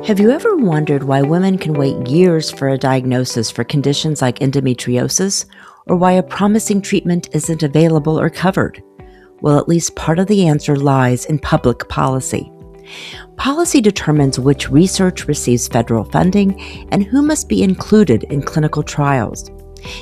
Have you ever wondered why women can wait years for a diagnosis for conditions like endometriosis, or why a promising treatment isn't available or covered? Well, at least part of the answer lies in public policy. Policy determines which research receives federal funding and who must be included in clinical trials.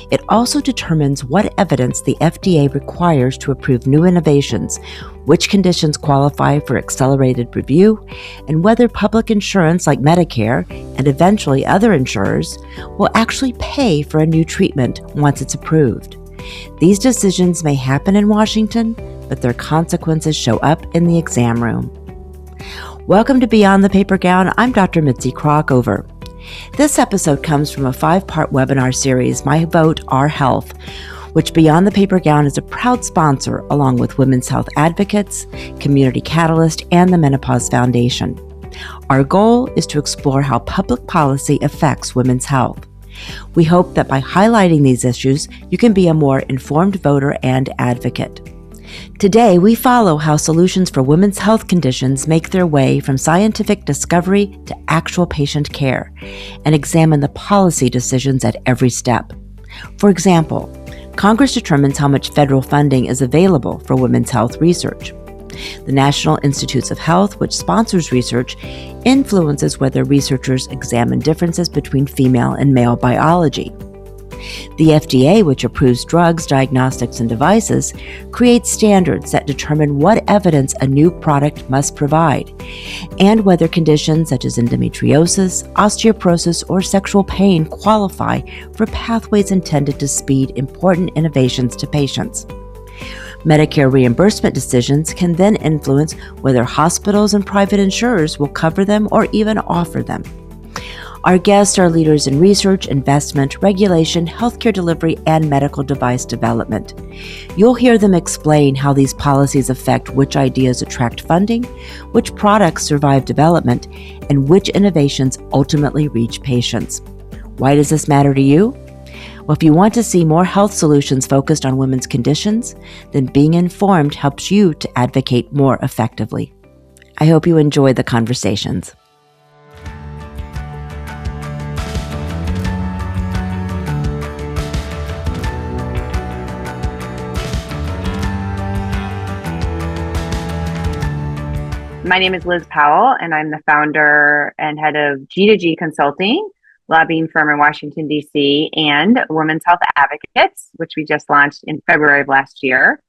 It also determines what evidence the FDA requires to approve new innovations, which conditions qualify for accelerated review, and whether public insurance like Medicare and eventually other insurers will actually pay for a new treatment once it's approved. These decisions may happen in Washington, but their consequences show up in the exam room. Welcome to Beyond the Paper Gown. I'm Dr. Mitzi Crockover. This episode comes from a 5-part webinar series, My Vote, Our Health, which Beyond the Paper Gown is a proud sponsor along with women's health advocates, Community Catalyst, and the Menopause Foundation. Our goal is to explore how public policy affects women's health. We hope that by highlighting these issues, you can be a more informed voter and advocate. Today, we follow how solutions for women's health conditions make their way from scientific discovery to actual patient care, and examine the policy decisions at every step. For example, Congress determines how much federal funding is available for women's health research. The National Institutes of Health, which sponsors research, influences whether researchers examine differences between female and male biology. The FDA, which approves drugs, diagnostics, and devices, creates standards that determine what evidence a new product must provide, and whether conditions such as endometriosis, osteoporosis, or sexual pain qualify for pathways intended to speed important innovations to patients. Medicare reimbursement decisions can then influence whether hospitals and private insurers will cover them or even offer them. Our guests are leaders in research, investment, regulation, healthcare delivery, and medical device development. You'll hear them explain how these policies affect which ideas attract funding, which products survive development, and which innovations ultimately reach patients. Why does this matter to you? Well, if you want to see more health solutions focused on women's conditions, then being informed helps you to advocate more effectively. I hope you enjoy the conversations. My name is Liz Powell, and I'm the founder and head of G2G Consulting, lobbying firm in Washington, D.C., and Women's Health Advocates, which we just launched in February of last year,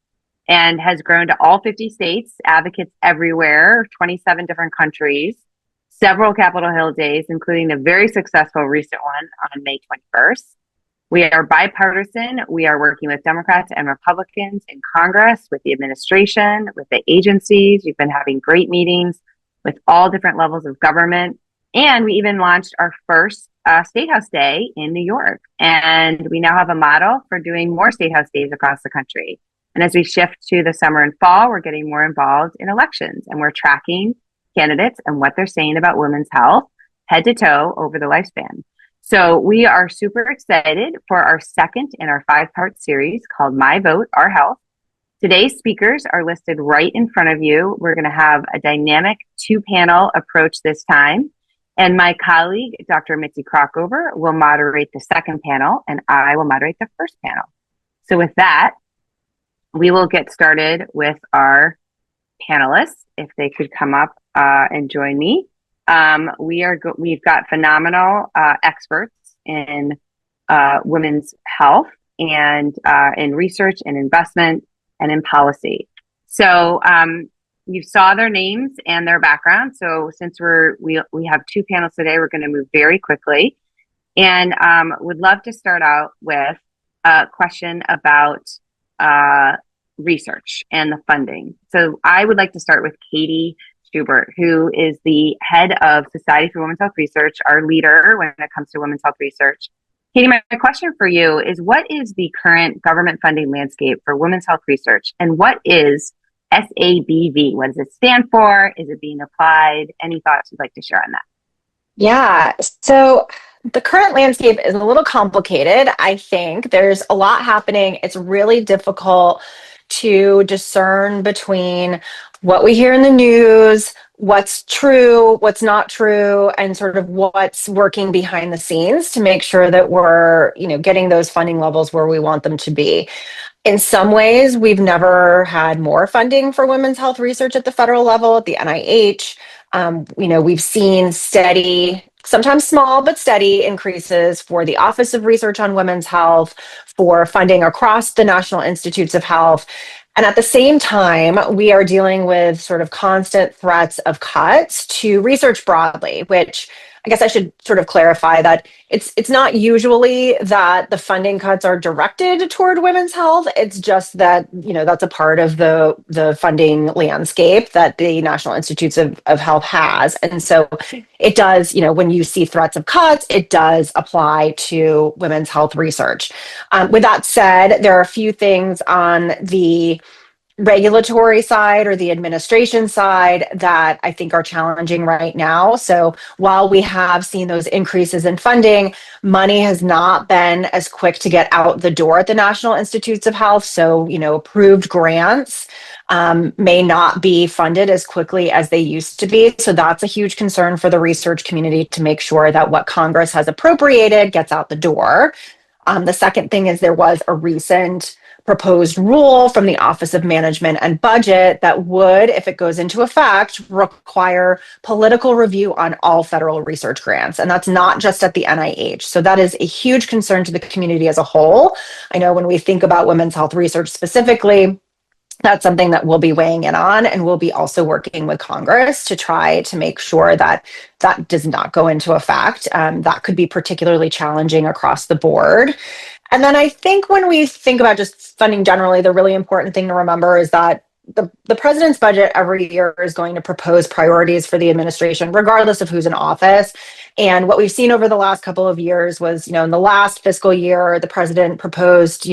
and has grown to all 50 states, advocates everywhere, 27 different countries, several Capitol Hill days, including a very successful recent one on May 21st. We are bipartisan. We are working with Democrats and Republicans in Congress, with the administration, with the agencies. We've been having great meetings with all different levels of government. And we even launched our first State House Day in New York. And we now have a model for doing more State House Days across the country. And as we shift to the summer and fall, we're getting more involved in elections. And we're tracking candidates and what they're saying about women's health head to toe over the lifespan. So we are super excited for our second in our 5-part series called My Vote, Our Health. Today's speakers are listed right in front of you. We're going to have a dynamic 2-panel approach this time. And my colleague, Dr. Mitzi Crockover, will moderate the second panel, and I will moderate the first panel. So with that, we will get started with our panelists. If they could come up and join me. We've got phenomenal experts in women's health and in research and investment and in policy. So you saw their names and their background. So since we have 2 panels today, we're going to move very quickly, and would love to start out with a question about research and the funding. So I would like to start with Katie Schubert, who is the head of Society for Women's Health Research, our leader when it comes to women's health research. Katie, my question for you is, what is the current government funding landscape for women's health research, and what is SABV? What does it stand for? Is it being applied? Any thoughts you'd like to share on that? Yeah, so the current landscape is a little complicated. I think there's a lot happening. It's really difficult to discern between what we hear in the news, what's true, what's not true, and sort of what's working behind the scenes to make sure that we're, getting those funding levels where we want them to be. In some ways, we've never had more funding for women's health research at the federal level, at the NIH. We've seen steady, sometimes small, but steady increases for the Office of Research on Women's Health, for funding across the National Institutes of Health. And at the same time, we are dealing with sort of constant threats of cuts to research broadly, which I guess I should sort of clarify that it's not usually that the funding cuts are directed toward women's health. It's just that, that's a part of the funding landscape that the National Institutes of Health has. And so it does, when you see threats of cuts, it does apply to women's health research. With that said, there are a few things on the regulatory side or the administration side that I think are challenging right now. So while we have seen those increases in funding, money has not been as quick to get out the door at the National Institutes of Health. So, approved grants may not be funded as quickly as they used to be. So that's a huge concern for the research community to make sure that what Congress has appropriated gets out the door. The second thing is there was a recent proposed rule from the Office of Management and Budget that would, if it goes into effect, require political review on all federal research grants. And that's not just at the NIH. So that is a huge concern to the community as a whole. I know when we think about women's health research specifically, that's something that we'll be weighing in on, and we'll be also working with Congress to try to make sure that that does not go into effect. That could be particularly challenging across the board. And then I think when we think about just funding generally, the really important thing to remember is that the president's budget every year is going to propose priorities for the administration, regardless of who's in office. And what we've seen over the last couple of years was, in the last fiscal year, the president proposed,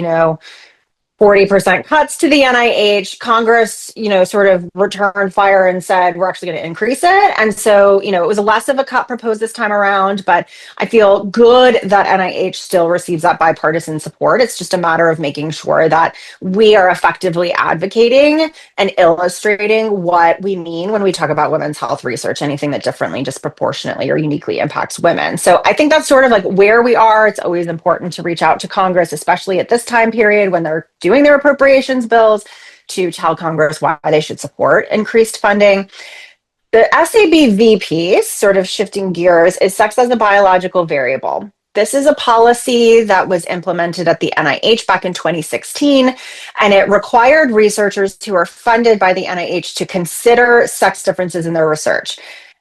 40% cuts to the NIH. Congress, sort of returned fire and said, we're actually going to increase it. And so, it was less of a cut proposed this time around, but I feel good that NIH still receives that bipartisan support. It's just a matter of making sure that we are effectively advocating and illustrating what we mean when we talk about women's health research, anything that differently, disproportionately, or uniquely impacts women. So I think that's sort of like where we are. It's always important to reach out to Congress, especially at this time period when they're doing their appropriations bills, to tell Congress why they should support increased funding. The SABV piece, sort of shifting gears, is sex as a biological variable. This is a policy that was implemented at the NIH back in 2016, and it required researchers who are funded by the NIH to consider sex differences in their research.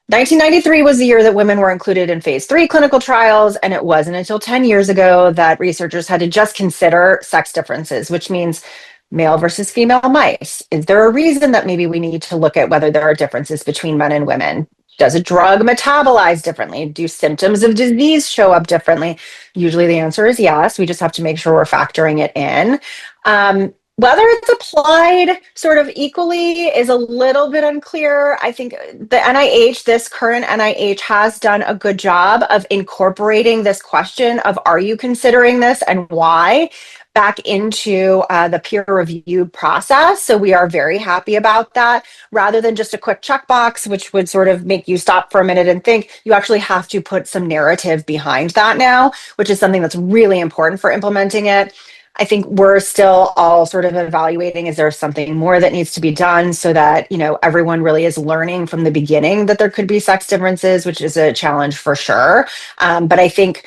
1993 was the year that women were included in phase 3 clinical trials, and it wasn't until 10 years ago that researchers had to just consider sex differences, which means male versus female mice. Is there a reason that maybe we need to look at whether there are differences between men and women? Does a drug metabolize differently? Do symptoms of disease show up differently? Usually the answer is yes. We just have to make sure we're factoring it in. Whether it's applied sort of equally is a little bit unclear. I think the NIH, this current NIH, has done a good job of incorporating this question of, are you considering this and why, back into the peer review process. So we are very happy about that. Rather than just a quick checkbox, which would sort of make you stop for a minute and think, you actually have to put some narrative behind that now, which is something that's really important for implementing it. I think we're still all sort of evaluating, is there something more that needs to be done so that, everyone really is learning from the beginning that there could be sex differences, which is a challenge for sure. But I think,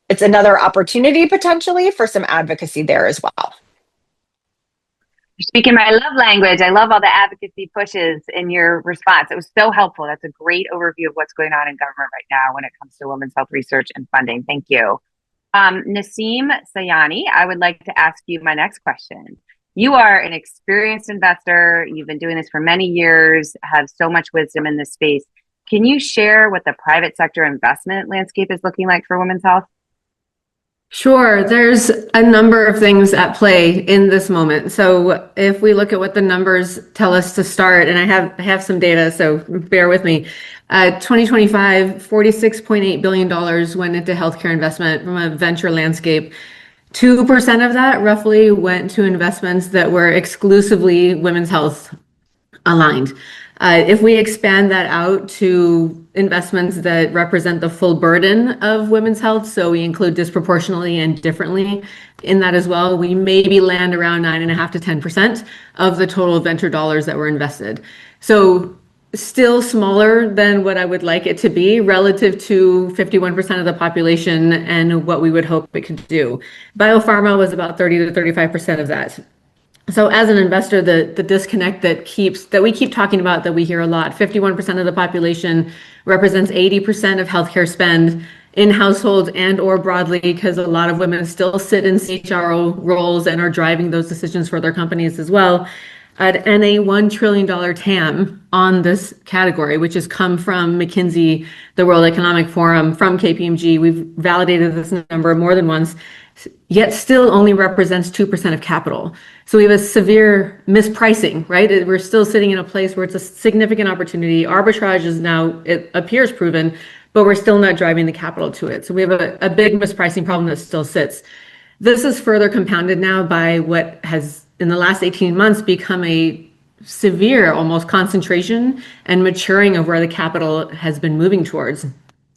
it's another opportunity potentially for some advocacy there as well. You're speaking my love language. I love all the advocacy pushes in your response. It was so helpful. That's a great overview of what's going on in government right now when it comes to women's health research and funding. Thank you. Naseem Sayani, I would like to ask you my next question. You are an experienced investor. You've been doing this for many years, have so much wisdom in this space. Can you share what the private sector investment landscape is looking like for women's health? Sure. There's a number of things at play in this moment. So if we look at what the numbers tell us to start, and I have some data, so bear with me. 2025, $46.8 billion went into healthcare investment from a venture landscape. 2% of that roughly went to investments that were exclusively women's health aligned. If we expand that out to investments that represent the full burden of women's health, so we include disproportionately and differently in that as well, we maybe land around 9.5 to 10% of the total venture dollars that were invested. So still smaller than what I would like it to be relative to 51% of the population and what we would hope it could do. Biopharma was about 30 to 35% of that. So as an investor, the disconnect that we keep talking about, that we hear a lot, 51% of the population represents 80% of healthcare spend in households and or broadly, because a lot of women still sit in CHRO roles and are driving those decisions for their companies as well. And a $1 trillion TAM on this category, which has come from McKinsey, the World Economic Forum, from KPMG. We've validated this number more than once, yet still only represents 2% of capital. So we have a severe mispricing, right? We're still sitting in a place where it's a significant opportunity. Arbitrage is now, it appears proven, but we're still not driving the capital to it. So we have a big mispricing problem that still sits. This is further compounded now by what has, in the last 18 months, become a severe almost concentration and maturing of where the capital has been moving towards.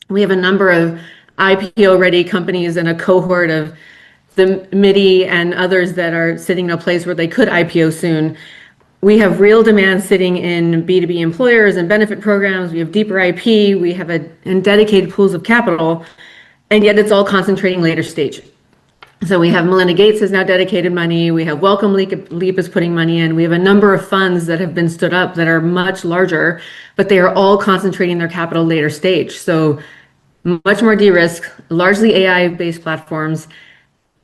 We have a number of IPO-ready companies and a cohort of the MIDI and others that are sitting in a place where they could IPO soon. We have real demand sitting in B2B employers and benefit programs. We have deeper IP. We have and dedicated pools of capital, and yet it's all concentrating later stage. So we have Melinda Gates has now dedicated money. We have Welcome Leap is putting money in. We have a number of funds that have been stood up that are much larger, but they are all concentrating their capital later stage. So much more de-risk, largely AI-based platforms,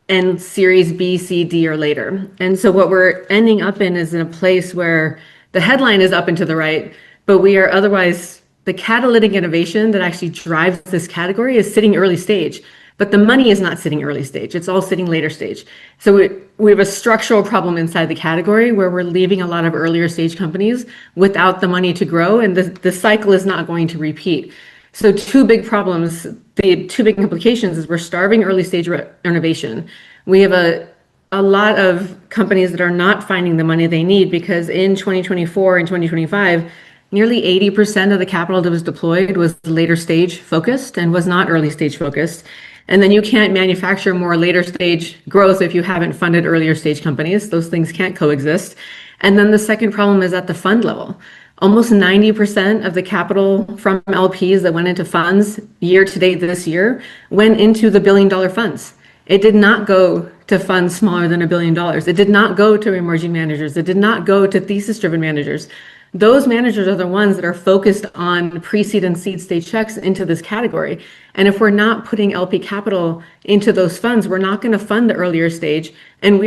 and series B, C, D, or later. And so what we're ending up in is in a place where the headline is up and to the right, but we are otherwise, the catalytic innovation that actually drives this category is sitting early stage, but the money is not sitting early stage. It's all sitting later stage. So we have a structural problem inside the category where we're leaving a lot of earlier stage companies without the money to grow, and the cycle is not going to repeat. So two big problems, the two big implications is we're starving early stage innovation. We have a lot of companies that are not finding the money they need because in 2024 and 2025, nearly 80% of the capital that was deployed was later stage focused and was not early stage focused. And then you can't manufacture more later stage growth if you haven't funded earlier stage companies. Those things can't coexist. And then the second problem is at the fund level. Almost 90% of the capital from LPs that went into funds year to date this year went into the $1 billion funds. It did not go to funds smaller than $1 billion. It did not go to emerging managers. It did not go to thesis-driven managers. Those managers are the ones that are focused on pre-seed and seed stage checks into this category. And if we're not putting LP capital into those funds, we're not going to fund the earlier stage. And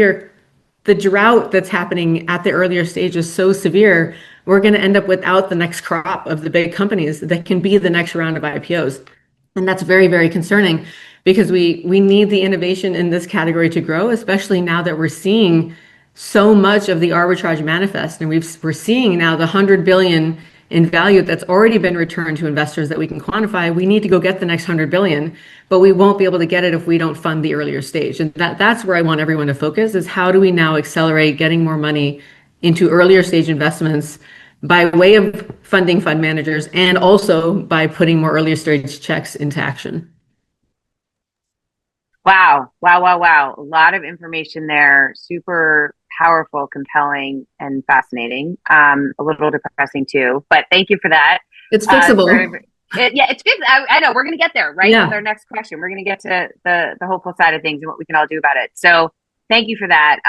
the drought that's happening at the earlier stage is so severe, we're going to end up without the next crop of the big companies that can be the next round of IPOs. And that's very, very concerning because we need the innovation in this category to grow, especially now that we're seeing so much of the arbitrage manifest. And we're seeing now the 100 billion in value that's already been returned to investors that we can quantify. We need to go get the next 100 billion, but we won't be able to get it if we don't fund the earlier stage. And that's where I want everyone to focus, is how do we now accelerate getting more money into earlier stage investments by way of funding fund managers and also by putting more earlier stage checks into action. Wow. A lot of information there. Super powerful, compelling, and fascinating. A little depressing too, but thank you for that. It's fixable. It's fixable. I know we're going to get there, right? Yeah. With our next question, we're going to get to the hopeful side of things and what we can all do about it. So thank you for that.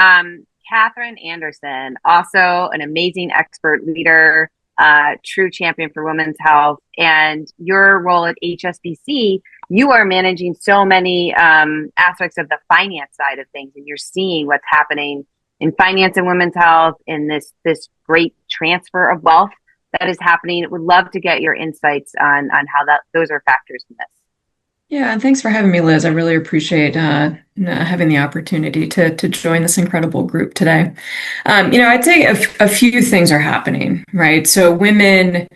Catherine Anderson, also an amazing expert leader, true champion for women's health, and your role at HSBC, you are managing so many aspects of the finance side of things, and you're seeing what's happening in finance and women's health, in this great transfer of wealth that is happening. Would love to get your insights on how those are factors in this. Yeah, and thanks for having me, Liz. I really appreciate having the opportunity to join this incredible group today. I'd say a few things are happening, right? So women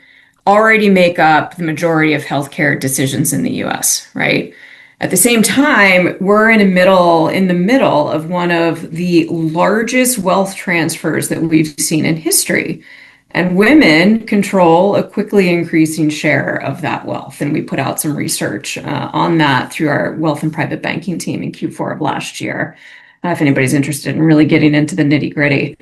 already make up the majority of healthcare decisions in the US, right? At the same time, we're in the middle of one of the largest wealth transfers that we've seen in history. And women control a quickly increasing share of that wealth. And we put out some research on that through our wealth and private banking team in Q4 of last year, if anybody's interested in really getting into the nitty gritty.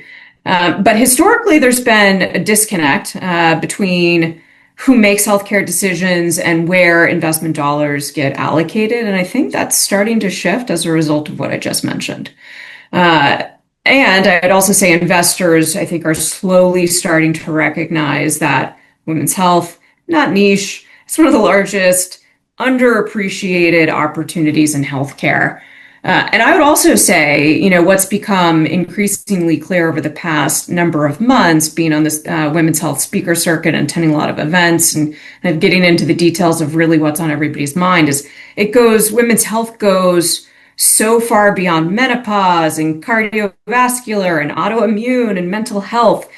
But historically, there's been a disconnect between who makes healthcare decisions and where investment dollars get allocated. And I think that's starting to shift as a result of what I just mentioned. And I'd also say investors, I think, are slowly starting to recognize that women's health, not niche, it's one of the largest underappreciated opportunities in healthcare. And I would also say, what's become increasingly clear over the past number of months, being on this women's health speaker circuit and attending a lot of events and kind of getting into the details of really what's on everybody's mind, is women's health goes so far beyond menopause and cardiovascular and autoimmune and mental health.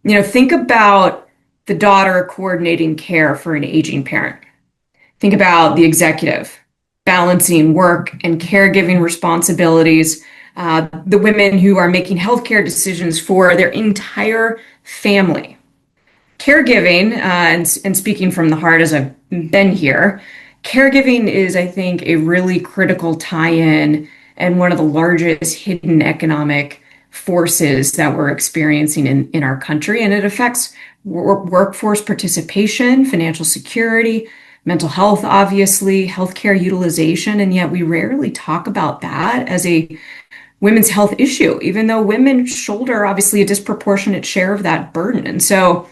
Think about the daughter coordinating care for an aging parent. Think about the executive balancing work and caregiving responsibilities, the women who are making healthcare decisions for their entire family. Caregiving, and speaking from the heart as I've been here, caregiving is, I think, a really critical tie-in and one of the largest hidden economic forces that we're experiencing in our country. And it affects workforce participation, financial security, mental health, obviously, healthcare utilization. And yet we rarely talk about that as a women's health issue, even though women shoulder, obviously, a disproportionate share of that burden. And so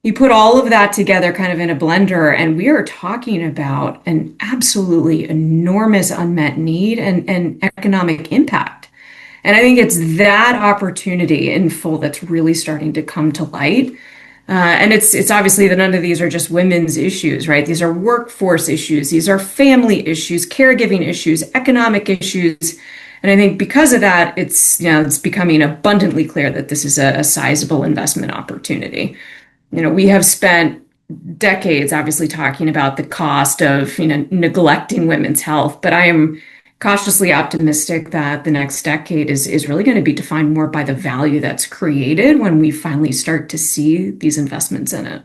you put all of that together kind of in a blender, and we are talking about an absolutely enormous unmet need and economic impact. And I think it's that opportunity in full that's really starting to come to light. And it's obviously that none of these are just women's issues, right? These are workforce issues. These are family issues, caregiving issues, economic issues. And I think because of that, it's becoming abundantly clear that this is a sizable investment opportunity. We have spent decades obviously talking about the cost of neglecting women's health, but I am cautiously optimistic that the next decade is really going to be defined more by the value that's created when we finally start to see these investments in it.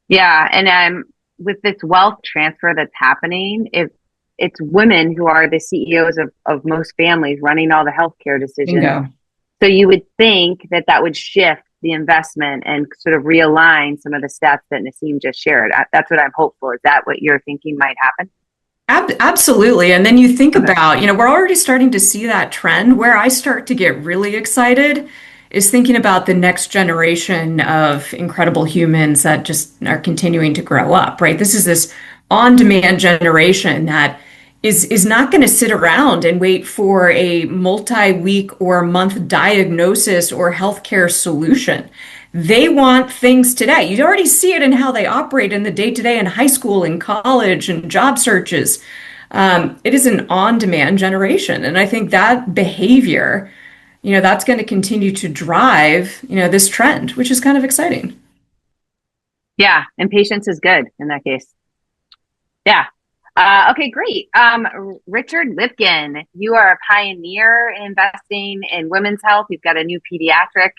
Yeah, and with this wealth transfer that's happening, if it's women who are the CEOs of most families running all the healthcare decisions. Bingo. So you would think that would shift the investment and sort of realign some of the stats that Naseem just shared. That's what I'm hopeful. Is that what you're thinking might happen? Absolutely. And then you think about, we're already starting to see that trend. Where I start to get really excited is thinking about the next generation of incredible humans that just are continuing to grow up, right? This is this on-demand generation that is not going to sit around and wait for a multi-week or month diagnosis or healthcare solution. They want things today. You already see it in how they operate in the day-to-day in high school and college and job searches. It is an on-demand generation. And I think that behavior, that's going to continue to drive, this trend, which is kind of exciting. Yeah. And patience is good in that case. Yeah. Okay, great. Richard Lipkin, you are a pioneer in investing in women's health. You've got a new pediatric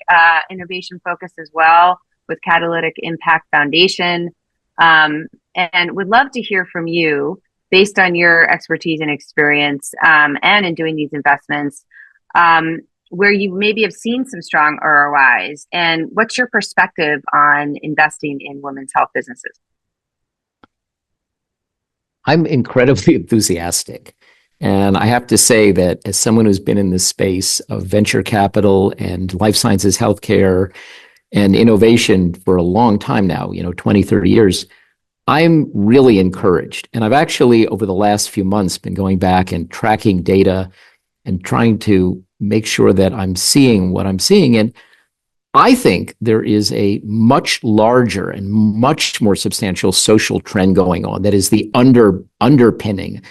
innovation focus as well with Catalytic Impact Foundation. And would love to hear from you based on your expertise and experience and in doing these investments, where you maybe have seen some strong ROIs. And what's your perspective on investing in women's health businesses? I'm incredibly enthusiastic. And I have to say that as someone who's been in this space of venture capital and life sciences, healthcare, and innovation for a long time now, 20, 30 years, I'm really encouraged. And I've actually, over the last few months, been going back and tracking data and trying to make sure that I'm seeing what I'm seeing. And I think there is a much larger and much more substantial social trend going on that is the underpinning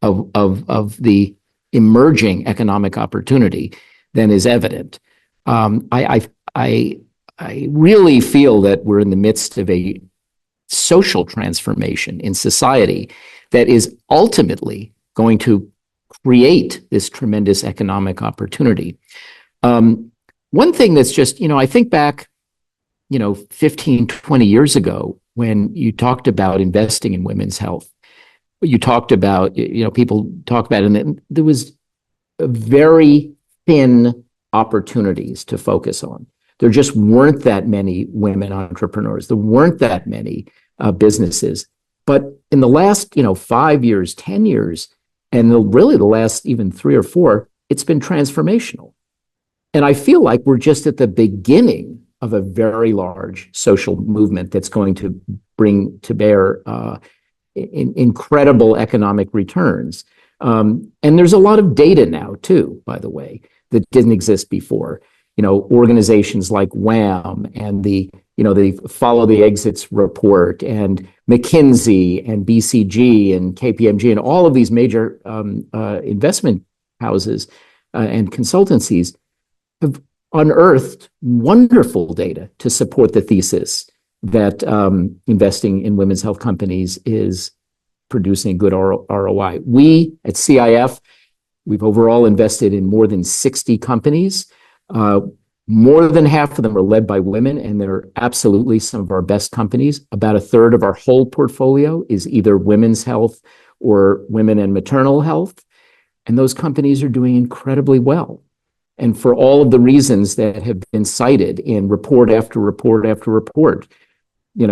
of the emerging economic opportunity than is evident. I really feel that we're in the midst of a social transformation in society that is ultimately going to create this tremendous economic opportunity. One thing that's just, I think back 15, 20 years ago, when you talked about investing in women's health, you talked about, people talk about it, and there was very thin opportunities to focus on. There just weren't that many women entrepreneurs. There weren't that many businesses. But in the last, 5 years, 10 years, and really the last even 3 or 4, it's been transformational. And I feel like we're just at the beginning of a very large social movement that's going to bring to bear incredible economic returns. And there's a lot of data now, too, by the way, that didn't exist before. Organizations like WHAM and the Follow the Exits report, and McKinsey and BCG and KPMG and all of these major investment houses and consultancies have unearthed wonderful data to support the thesis that investing in women's health companies is producing good ROI. We at CIF, we've overall invested in more than 60 companies. More than half of them are led by women, and they're absolutely some of our best companies. About a third of our whole portfolio is either women's health or women and maternal health. And those companies are doing incredibly well. And for all of the reasons that have been cited in report after report after report, by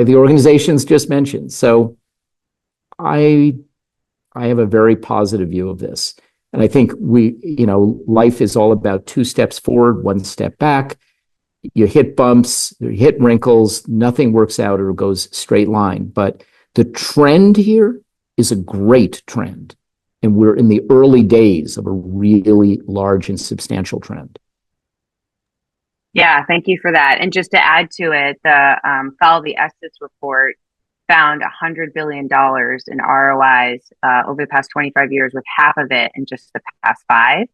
the organizations just mentioned. So I have a very positive view of this. And I think life is all about 2 steps forward, 1 step back. You hit bumps, you hit wrinkles, nothing works out or goes straight line. But the trend here is a great trend. And we're in the early days of a really large and substantial trend. Yeah, thank you for that. And just to add to it, the Follow the Exits report found $100 billion in ROIs over the past 25 years, with half of it in just the past 5.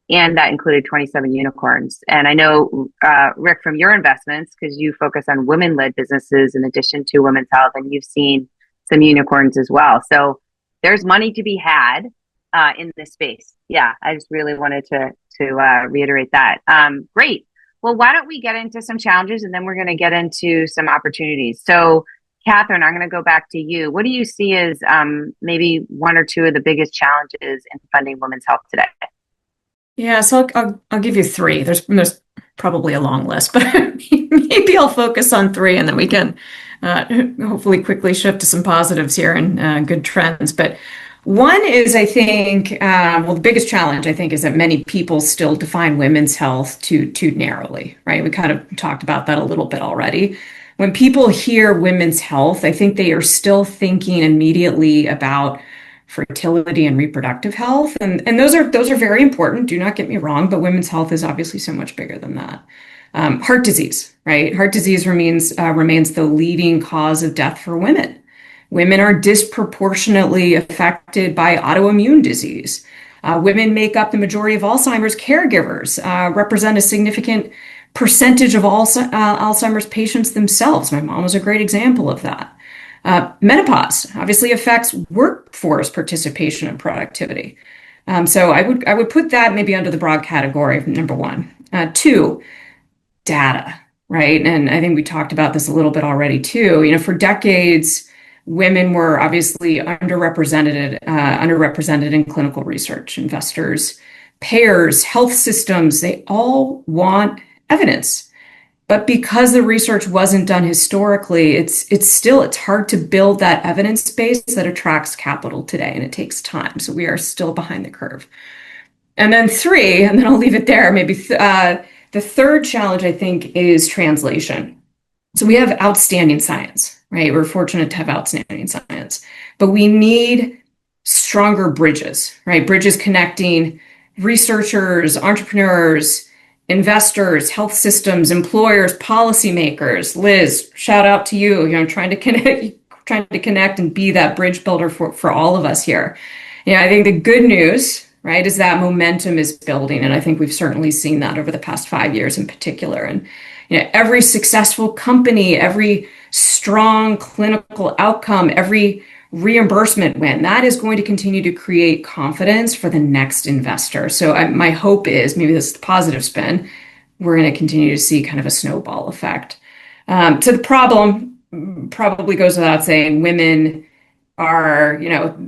And that included 27 unicorns. And I know, Rick, from your investments, because you focus on women-led businesses in addition to women's health, and you've seen some unicorns as well. So there's money to be had in this space. Yeah, I just really wanted to reiterate that. Great. Well, why don't we get into some challenges, and then we're going to get into some opportunities. So Catherine, I'm going to go back to you. What do you see as maybe 1 or 2 of the biggest challenges in funding women's health today? Yeah, so I'll give you 3. There's probably a long list, but maybe I'll focus on 3, and then we can hopefully quickly shift to some positives here and good trends. But one is, I think, the biggest challenge, I think, is that many people still define women's health too narrowly, right? We kind of talked about that a little bit already. When people hear women's health, I think they are still thinking immediately about fertility and reproductive health. And those are very important, do not get me wrong, but women's health is obviously so much bigger than that. Heart disease, right? Heart disease remains the leading cause of death for women. Women are disproportionately affected by autoimmune disease. Women make up the majority of Alzheimer's caregivers, represent a significant percentage of Alzheimer's patients themselves. My mom was a great example of that. Menopause obviously affects workforce participation and productivity. So I would put that maybe under the broad category of number 1. 2, data, right? And I think we talked about this a little bit already too. For decades, women were obviously underrepresented in clinical research. Investors, payers, health systems, they all want evidence. But because the research wasn't done historically, it's hard to build that evidence base that attracts capital today, and it takes time. So we are still behind the curve. And then 3, and then I'll leave it there. Maybe the third challenge, I think, is translation. So we have outstanding science, right? We're fortunate to have outstanding science, but we need stronger bridges, right? Bridges connecting researchers, entrepreneurs, investors, health systems, employers, policymakers. Liz, shout out to you, trying to connect and be that bridge builder for all of us here. I think the good news, right, is that momentum is building. And I think we've certainly seen that over the past 5 years in particular. And every successful company, every strong clinical outcome, every reimbursement win, that is going to continue to create confidence for the next investor. So my hope is, maybe this is the positive spin, we're going to continue to see kind of a snowball effect. So the problem probably goes without saying, women are,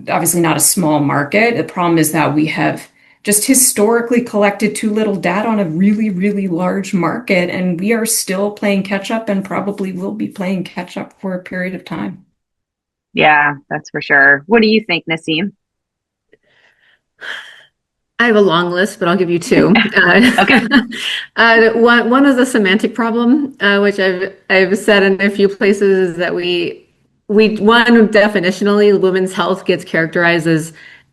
obviously not a small market. The problem is that we have just historically collected too little data on a really, really large market, and we are still playing catch up and probably will be playing catch up for a period of time. Yeah, that's for sure. What do you think, Nassim? I have a long list, but I'll give you two. Okay. One is a semantic problem, which I've said in a few places, is that one, definitionally, women's health gets characterized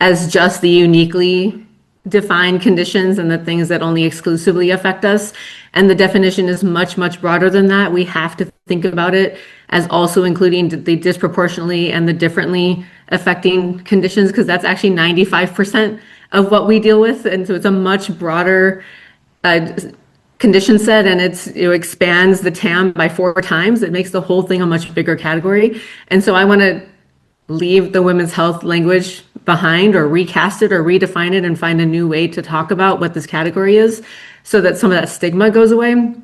as just the uniquely defined conditions and the things that only exclusively affect us. And the definition is much, much broader than that. We have to think about it as also including the disproportionately and the differently affecting conditions, because that's actually 95% of what we deal with. And so it's a much broader condition set, and it expands the TAM by 4 times. It makes the whole thing a much bigger category. And so I want to leave the women's health language behind, or recast it, or redefine it, and find a new way to talk about what this category is, so that some of that stigma goes away.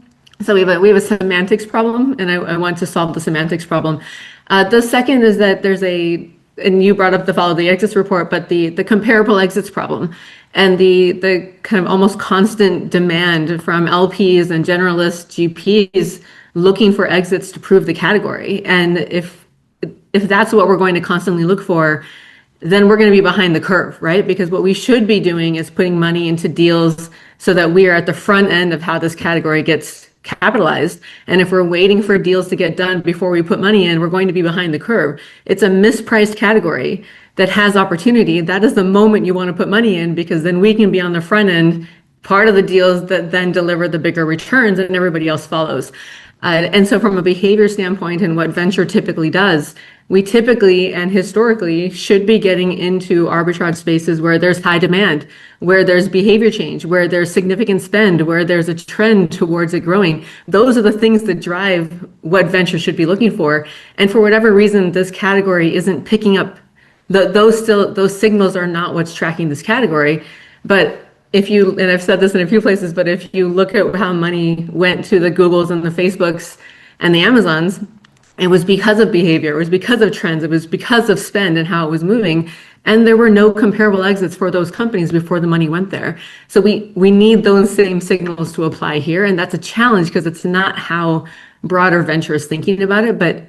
So we have a semantics problem, and I want to solve the semantics problem. The second is that there's and you brought up the follow the exits report, but the comparable exits problem, and the kind of almost constant demand from LPs and generalist GPs looking for exits to prove the category. And if that's what we're going to constantly look for, then we're going to be behind the curve, right? Because what we should be doing is putting money into deals so that we are at the front end of how this category gets capitalized. And if we're waiting for deals to get done before we put money in, we're going to be behind the curve. It's a mispriced category that has opportunity. That is the moment you want to put money in, because then we can be on the front end, part of the deals that then deliver the bigger returns, and everybody else follows. And so from a behavior standpoint, and what venture typically does, we typically and historically should be getting into arbitrage spaces where there's high demand, where there's behavior change, where there's significant spend, where there's a trend towards it growing. Those are the things that drive what venture should be looking for. And for whatever reason, this category isn't picking up those signals are not what's tracking this category. But and I've said this in a few places, but if you look at how money went to the Googles and the Facebooks and the Amazons, it was because of behavior, it was because of trends, it was because of spend and how it was moving. And there were no comparable exits for those companies before the money went there. So we need those same signals to apply here. And that's a challenge, because it's not how broader venture is thinking about it, but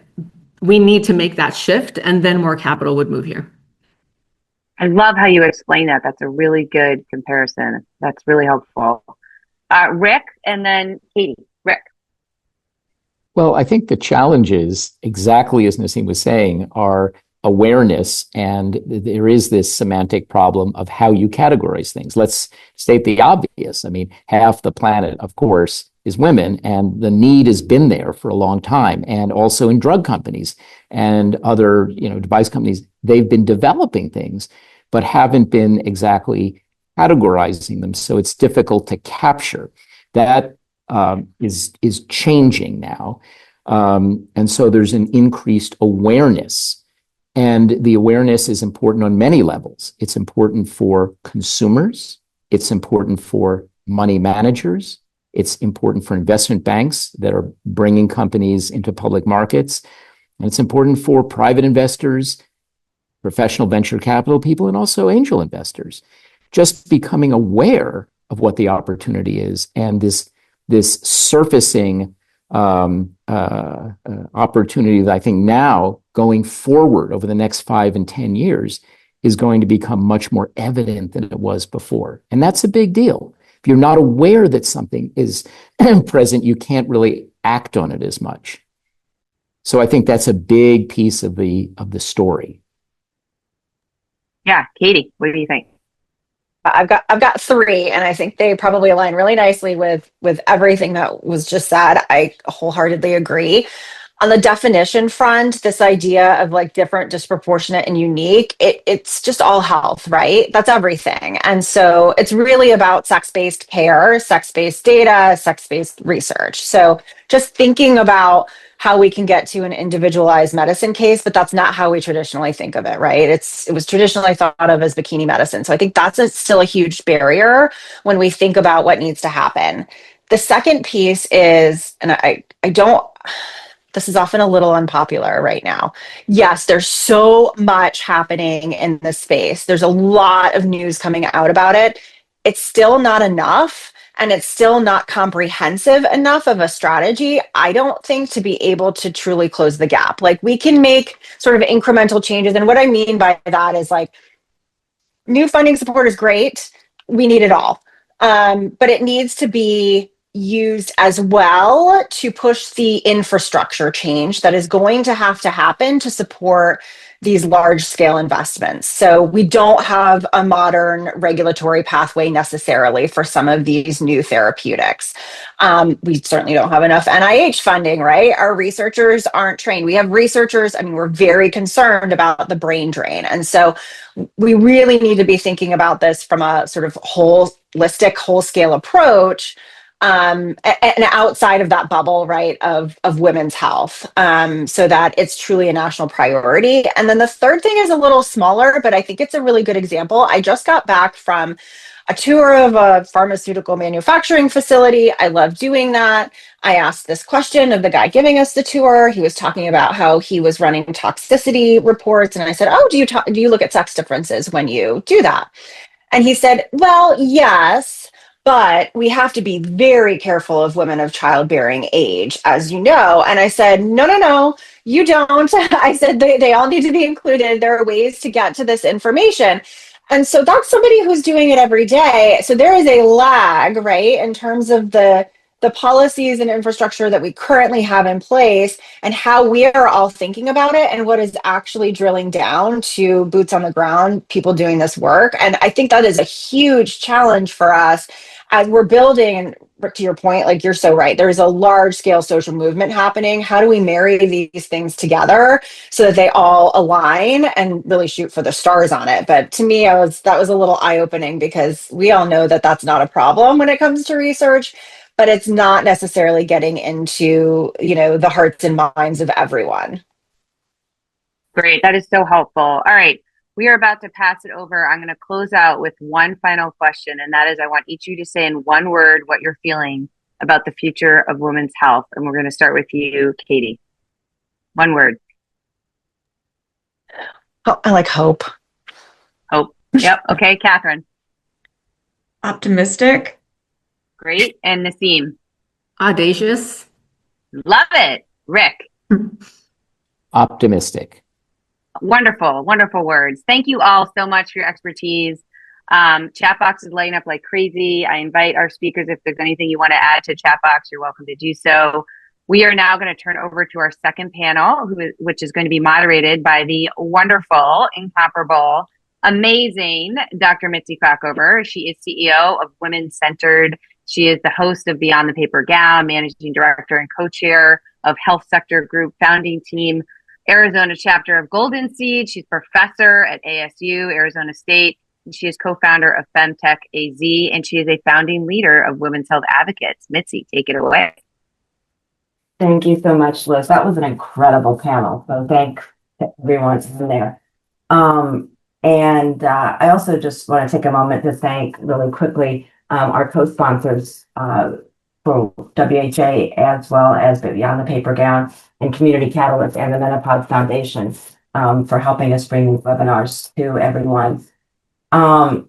we need to make that shift, and then more capital would move here. I love how you explain that. That's a really good comparison. That's really helpful. Rick, and then Katie. Rick. Well, I think the challenges, exactly as Nassim was saying, are awareness, and there is this semantic problem of how you categorize things. Let's state the obvious. I mean, half the planet, of course, is women, and the need has been there for a long time. And also in drug companies and other, device companies, they've been developing things, but haven't been exactly categorizing them. So it's difficult to capture. That is changing now. And so there's an increased awareness. And the awareness is important on many levels. It's important for consumers. It's important for money managers. It's important for investment banks that are bringing companies into public markets. And it's important for private investors, professional venture capital people, and also angel investors. Just becoming aware of what the opportunity is, and this surfacing opportunity that I think now going forward over the next 5 and 10 years is going to become much more evident than it was before. And that's a big deal. If you're not aware that something is present, you can't really act on it as much. So I think that's a big piece of the story. Yeah, Katie, what do you think? I've got 3, and I think they probably align really nicely with everything that was just said. I wholeheartedly agree. On the definition front, this idea of like different, disproportionate, and unique, it's just all health, right? That's everything. And so it's really about sex-based care, sex-based data, sex-based research. So just thinking about how we can get to an individualized medicine case, but that's not how we traditionally think of it, right? It was traditionally thought of as bikini medicine. So I think that's still a huge barrier when we think about what needs to happen. The second piece is, and I don't, this is often a little unpopular right now. Yes, there's so much happening in this space. There's a lot of news coming out about it. It's still not enough, and it's still not comprehensive enough of a strategy, I don't think, to be able to truly close the gap. Like, we can make sort of incremental changes. And what I mean by that is, like, new funding support is great. We need it all. But it needs to be used as well to push the infrastructure change that is going to have to happen to support these large scale investments. So we don't have a modern regulatory pathway necessarily for some of these new therapeutics. We certainly don't have enough NIH funding, right? Our researchers aren't trained. We have researchers, I mean, we're very concerned about the brain drain. And so we really need to be thinking about this from a sort of holistic, whole scale approach, and outside of that bubble, right, of women's health, so that it's truly a national priority. And then the third thing is a little smaller, but I think it's a really good example. I just got back from a tour of a pharmaceutical manufacturing facility. I love doing that. I asked this question of the guy giving us the tour. He was talking about how he was running toxicity reports. And I said, oh, do you look at sex differences when you do that? And he said, well, yes, but we have to be very careful of women of childbearing age, as you know. And I said, no, you don't. I said, they all need to be included. There are ways to get to this information. And so that's somebody who's doing it every day. So there is a lag, right, in terms of the policies and infrastructure that we currently have in place and how we are all thinking about it and what is actually drilling down to boots on the ground, people doing this work. And I think that is a huge challenge for us as we're building. And to your point, like, you're so right, there is a large scale social movement happening. How do we marry these things together so that they all align and really shoot for the stars on it? But to me, that was a little eye-opening, because we all know that that's not a problem when it comes to research, but it's not necessarily getting into, the hearts and minds of everyone. Great. That is so helpful. All right. We are about to pass it over. I'm going to close out with one final question, and that is, I want each of you to say in one word what you're feeling about the future of women's health. And we're going to start with you, Katie. One word. Oh, I like hope. Hope. Yep. Okay. Catherine. Optimistic. Great. And Naseem. Audacious. Love it. Rick. Optimistic. Wonderful, wonderful words. Thank you all so much for your expertise. Chat box is lighting up like crazy. I invite our speakers, if there's anything you want to add to chat box, you're welcome to do so. We are now going to turn over to our second panel, which is going to be moderated by the wonderful, incomparable, amazing Dr. Mitzi Crackover. She is CEO of Women Centered. She is the host of Beyond the Paper Gown, managing director and co-chair of Health Sector Group, founding team, Arizona chapter of Golden Seed. She's professor at ASU, Arizona State. And she is co-founder of Femtech AZ, and she is a founding leader of Women's Health Advocates. Mitzi, take it away. Thank you so much, Liz. That was an incredible panel. So thanks to everyone in there. I also just want to take a moment to thank really quickly our co-sponsors for WHA, as well as Beyond the Paper Gown and Community Catalyst and the Menopause Foundation for helping us bring these webinars to everyone. Wow,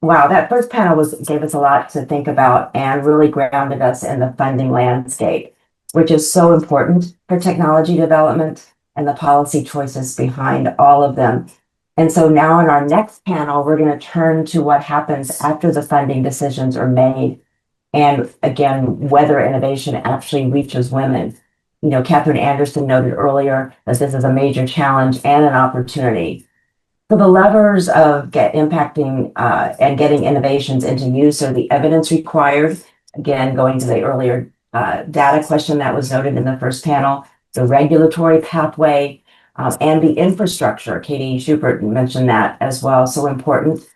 that first panel gave us a lot to think about and really grounded us in the funding landscape, which is so important for technology development and the policy choices behind all of them. And so now in our next panel, we're going to turn to what happens after the funding decisions are made. And again, whether innovation actually reaches women. Catherine Anderson noted earlier that this is a major challenge and an opportunity. So the levers of impacting and getting innovations into use are the evidence required. Again, going to the earlier data question that was noted in the first panel, the regulatory pathway, and the infrastructure. Katie Schubert mentioned that as well, so important.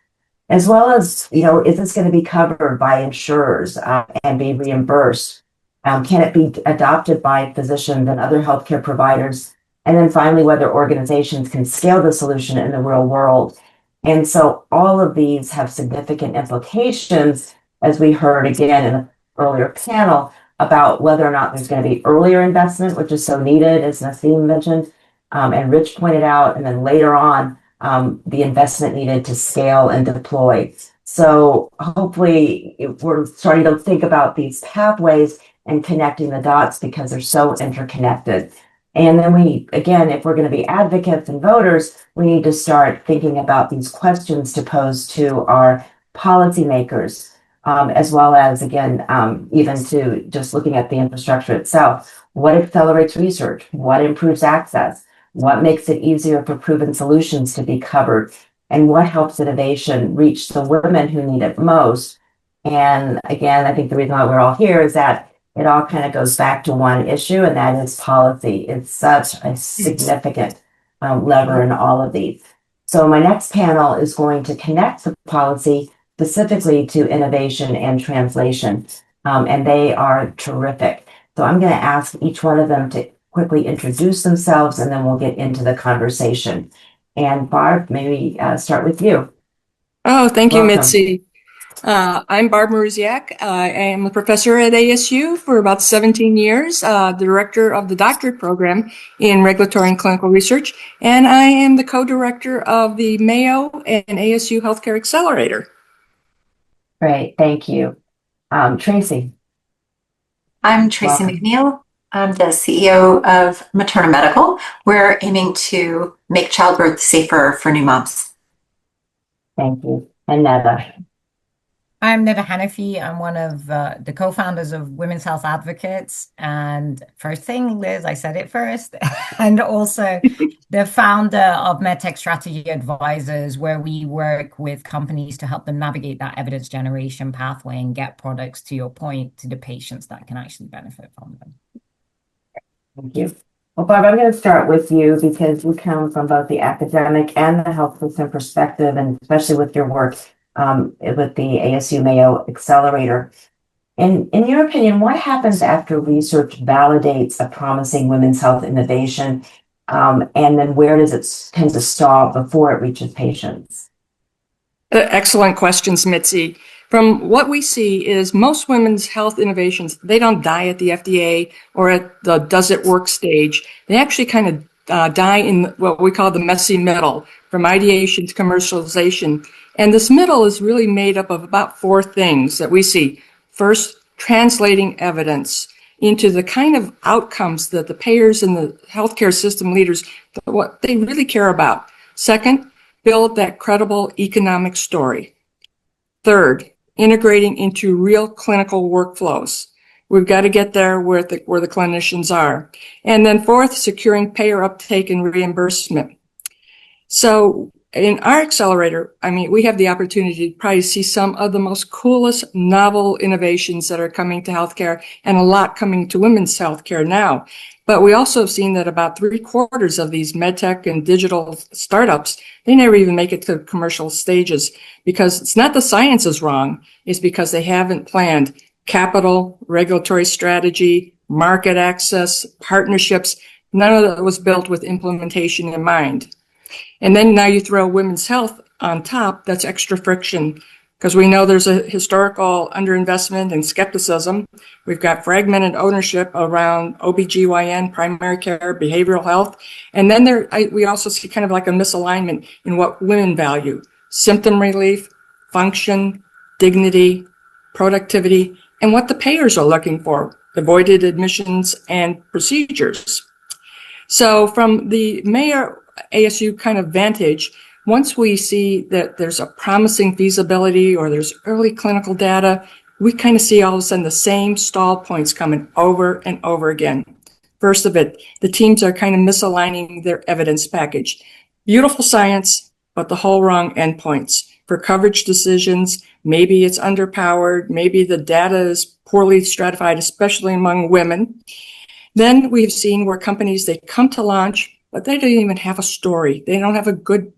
As well as, is this going to be covered by insurers and be reimbursed? Can it be adopted by physicians and other healthcare providers? And then finally, whether organizations can scale the solution in the real world. And so all of these have significant implications, as we heard again in the earlier panel about whether or not there's going to be earlier investment, which is so needed, as Nassim mentioned, and Rich pointed out, and then later on, the investment needed to scale and deploy. So hopefully we're starting to think about these pathways and connecting the dots because they're so interconnected. And then again, if we're going to be advocates and voters, we need to start thinking about these questions to pose to our policymakers, as well as, again, even to just looking at the infrastructure itself. What accelerates research? What improves access? What makes it easier for proven solutions to be covered? And what helps innovation reach the women who need it most? And again, I think the reason why we're all here is that it all kind of goes back to one issue, and that is policy. It's such a significant lever in all of these. So my next panel is going to connect the policy specifically to innovation and translation, and they are terrific. So I'm going to ask each one of them to quickly introduce themselves, and then we'll get into the conversation. And Barb, maybe start with you. Oh, thank you, Welcome. Mitzi. I'm Barb Maruziak. I am a professor at ASU for about 17 years, the director of the doctorate program in regulatory and clinical research, and I am the co-director of the Mayo and ASU Healthcare Accelerator. Great, thank you. Tracy. I'm Tracy Welcome. McNeil. I'm the CEO of Materna Medical. We're aiming to make childbirth safer for new moms. Thank you. And Neda. I'm Nida Hanafi. I'm one of the co-founders of Women's Health Advocates. And first thing, Liz, I said it first. And also the founder of MedTech Strategy Advisors, where we work with companies to help them navigate that evidence generation pathway and get products, to your point, to the patients that can actually benefit from them. Thank you. Well, Barb, I'm going to start with you because you come from both the academic and the health system perspective, and especially with your work with the ASU Mayo Accelerator. In your opinion, what happens after research validates a promising women's health innovation, and then where does it tend to stall before it reaches patients? Excellent questions, Mitzi. From what we see is most women's health innovations, they don't die at the FDA or at the does it work stage. They actually kind of die in what we call the messy middle, from ideation to commercialization. And this middle is really made up of about four things that we see. First, translating evidence into the kind of outcomes that the payers and the healthcare system leaders, what they really care about. Second, build that credible economic story. Third, integrating into real clinical workflows. We've got to get there where the clinicians are. And then fourth, securing payer uptake and reimbursement. So in our accelerator, I mean, we have the opportunity to probably see some of the most coolest novel innovations that are coming to healthcare, and a lot coming to women's healthcare now. But we also have seen that about 3/4 of these medtech and digital startups, they never even make it to commercial stages, because it's not the science is wrong, it's because they haven't planned capital, regulatory strategy, market access, partnerships. None of that was built with implementation in mind. And then now you throw women's health on top, that's extra friction, because we know there's a historical underinvestment and skepticism. We've got fragmented ownership around OBGYN, primary care, behavioral health. And then we also see kind of like a misalignment in what women value: symptom relief, function, dignity, productivity, and what the payers are looking for: avoided admissions and procedures. So from the Mayo ASU kind of vantage, once we see that there's a promising feasibility or there's early clinical data, we kind of see all of a sudden the same stall points coming over and over again. First of it, the teams are kind of misaligning their evidence package. Beautiful science, but the whole wrong endpoints. For coverage decisions, maybe it's underpowered, maybe the data is poorly stratified, especially among women. Then we've seen where companies, they come to launch, but they don't even have a story. They don't have a good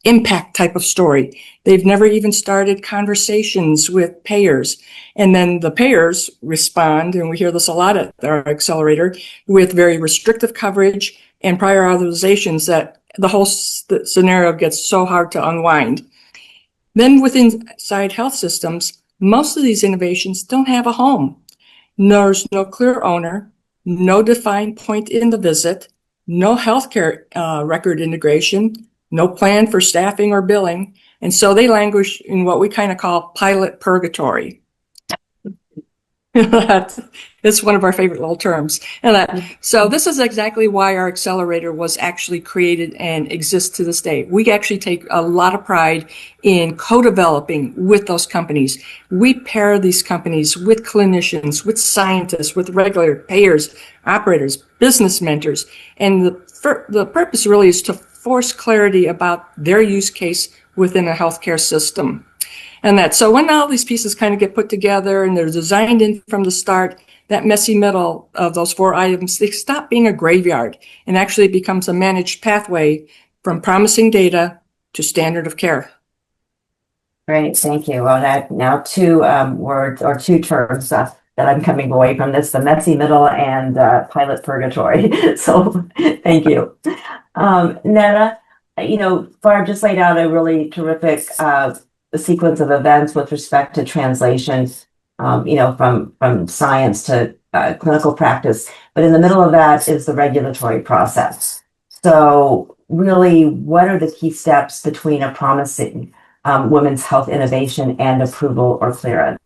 impact type of story. They've never even started conversations with payers. And then the payers respond, and we hear this a lot at our accelerator, with very restrictive coverage and prior authorizations that the whole scenario gets so hard to unwind. Then within inside health systems, most of these innovations don't have a home. There's no clear owner, no defined point in the visit, no healthcare record integration, no plan for staffing or billing. And so they languish in what we kind of call pilot purgatory. It's one of our favorite little terms. So this is exactly why our accelerator was actually created and exists to this day. We actually take a lot of pride in co-developing with those companies. We pair these companies with clinicians, with scientists, with regular payers, operators, business mentors. And the purpose really is to force clarity about their use case within a healthcare system. So when all these pieces kind of get put together and they're designed in from the start, that messy middle of those 4 items, they stop being a graveyard and actually becomes a managed pathway from promising data to standard of care. Great, thank you. Well, that now 2 words or 2 terms that I'm coming away from this: the messy middle and pilot purgatory. So thank you. Netta, Barb just laid out a really terrific sequence of events with respect to translation, from science to clinical practice. But in the middle of that is the regulatory process. So really, what are the key steps between a promising women's health innovation and approval or clearance?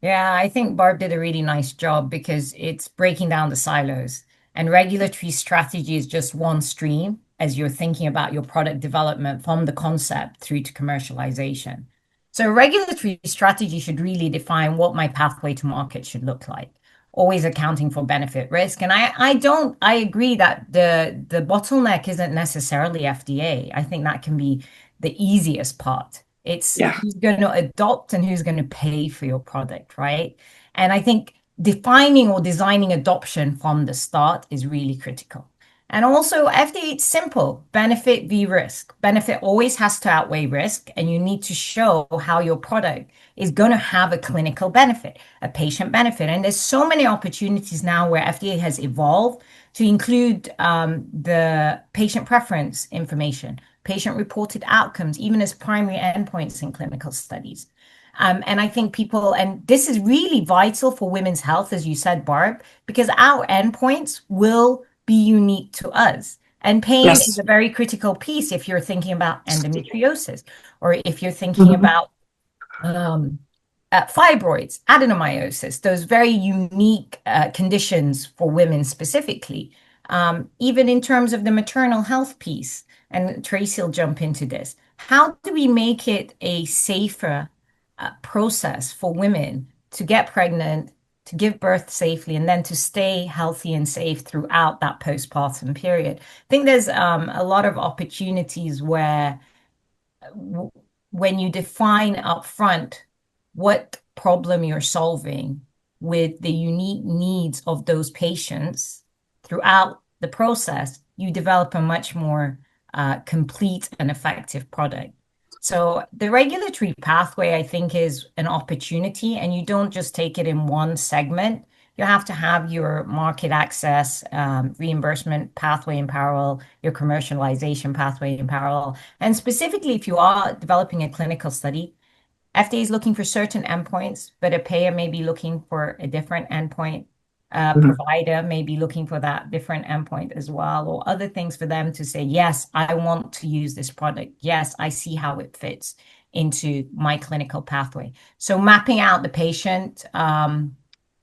Yeah, I think Barb did a really nice job because it's breaking down the silos. And regulatory strategy is just one stream as you're thinking about your product development from the concept through to commercialization. So regulatory strategy should really define what my pathway to market should look like, always accounting for benefit risk. And I agree that the bottleneck isn't necessarily FDA. I think that can be the easiest part. It's who's going to adopt and who's going to pay for your product, right? And I think defining or designing adoption from the start is really critical. And also, FDA, it's simple: benefit v risk. Benefit always has to outweigh risk, and you need to show how your product is going to have a clinical benefit, a patient benefit. And there's so many opportunities now where FDA has evolved to include the patient preference information, patient-reported outcomes, even as primary endpoints in clinical studies. And I think and this is really vital for women's health, as you said, Barb, because our endpoints will be unique to us. And pain is a very critical piece if you're thinking about endometriosis, or if you're thinking about fibroids, adenomyosis, those very unique conditions for women specifically. Even in terms of the maternal health piece, and Tracy will jump into this, how do we make it a safer process for women to get pregnant, to give birth safely, and then to stay healthy and safe throughout that postpartum period? I think there's a lot of opportunities where when you define upfront what problem you're solving with the unique needs of those patients throughout the process, you develop a much more complete and effective product. So the regulatory pathway, I think, is an opportunity, and you don't just take it in one segment. You have to have your market access, reimbursement pathway in parallel, your commercialization pathway in parallel. And specifically, if you are developing a clinical study, FDA is looking for certain endpoints, but a payer may be looking for a different endpoint. Provider may be looking for that different endpoint as well, or other things for them to say, yes, I want to use this product. Yes, I see how it fits into my clinical pathway. So mapping out the patient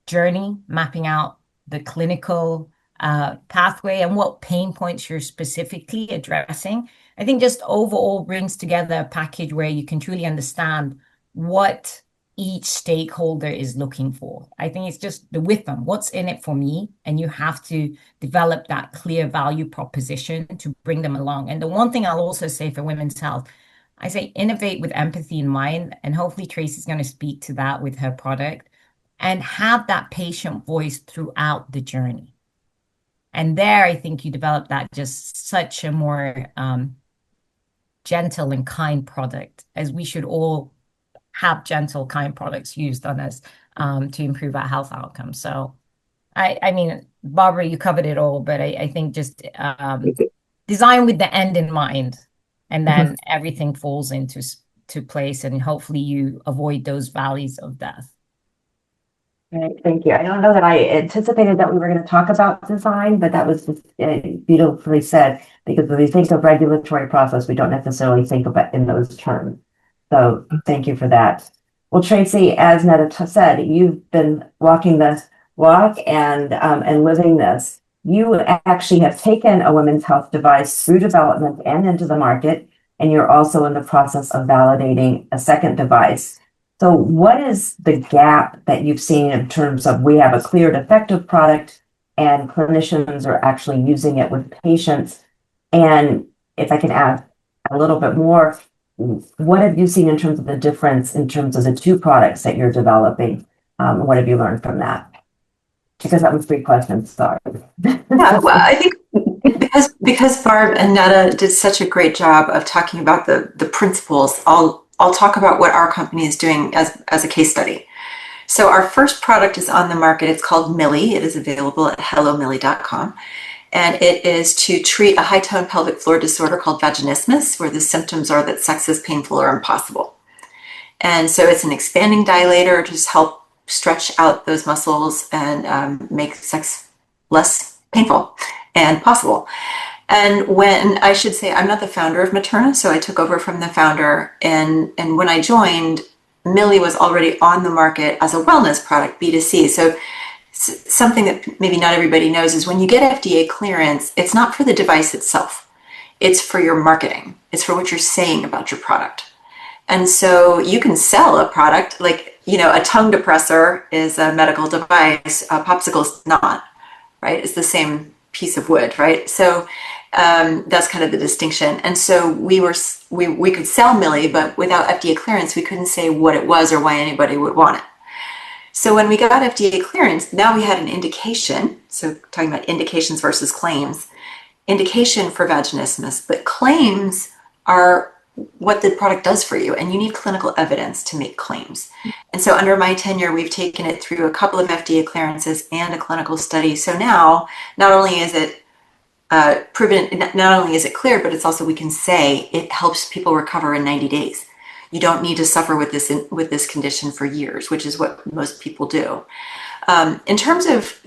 journey, mapping out the clinical pathway and what pain points you're specifically addressing, I think just overall brings together a package where you can truly understand what each stakeholder is looking for. I think it's just the with them, what's in it for me? And you have to develop that clear value proposition to bring them along. And the one thing I'll also say for women's health, I say innovate with empathy in mind. And hopefully Tracy's going to speak to that with her product, and have that patient voice throughout the journey. And there, I think you develop that just such a more gentle and kind product, as we should all have gentle, kind products used on us to improve our health outcomes. So, I mean, Barbara, you covered it all, but I think just design with the end in mind, and then everything falls into to place, and hopefully you avoid those valleys of death. Great, thank you. I don't know that I anticipated that we were going to talk about design, but that was just beautifully said, because when we think of regulatory process, we don't necessarily think about in those terms. So thank you for that. Well, Tracy, as Netta said, you've been walking the walk and living this. You actually have taken a women's health device through development and into the market, and you're also in the process of validating a second device. So what is the gap that you've seen in terms of we have a clear effective product and clinicians are actually using it with patients? And if I can add a little bit more, what have you seen in terms of the difference in terms of the two products that you're developing? What have you learned from that? Because that was 3 questions, sorry. Yeah, well, I think because Barb and Netta did such a great job of talking about the principles, I'll talk about what our company is doing as a case study. So our first product is on the market. It's called Millie. It is available at hellomillie.com. And it is to treat a high-tone pelvic floor disorder called vaginismus, where the symptoms are that sex is painful or impossible. And so it's an expanding dilator to just help stretch out those muscles and make sex less painful and possible. And when I should say, I'm not the founder of Materna, so I took over from the founder. And when I joined, Millie was already on the market as a wellness product, B2C. So something that maybe not everybody knows is when you get FDA clearance, it's not for the device itself. It's for your marketing. It's for what you're saying about your product. And so you can sell a product like, a tongue depressor is a medical device, a popsicle is not, right? It's the same piece of wood, right? So that's kind of the distinction. And so we could sell Millie, but without FDA clearance, we couldn't say what it was or why anybody would want it. So when we got FDA clearance, now we had an indication. So talking about indications versus claims, indication for vaginismus, but claims are what the product does for you, and you need clinical evidence to make claims. And so under my tenure, we've taken it through a couple of FDA clearances and a clinical study. So now, not only is it proven, not only is it clear, but it's also, we can say it helps people recover in 90 days. You don't need to suffer with this condition for years, which is what most people do. In terms of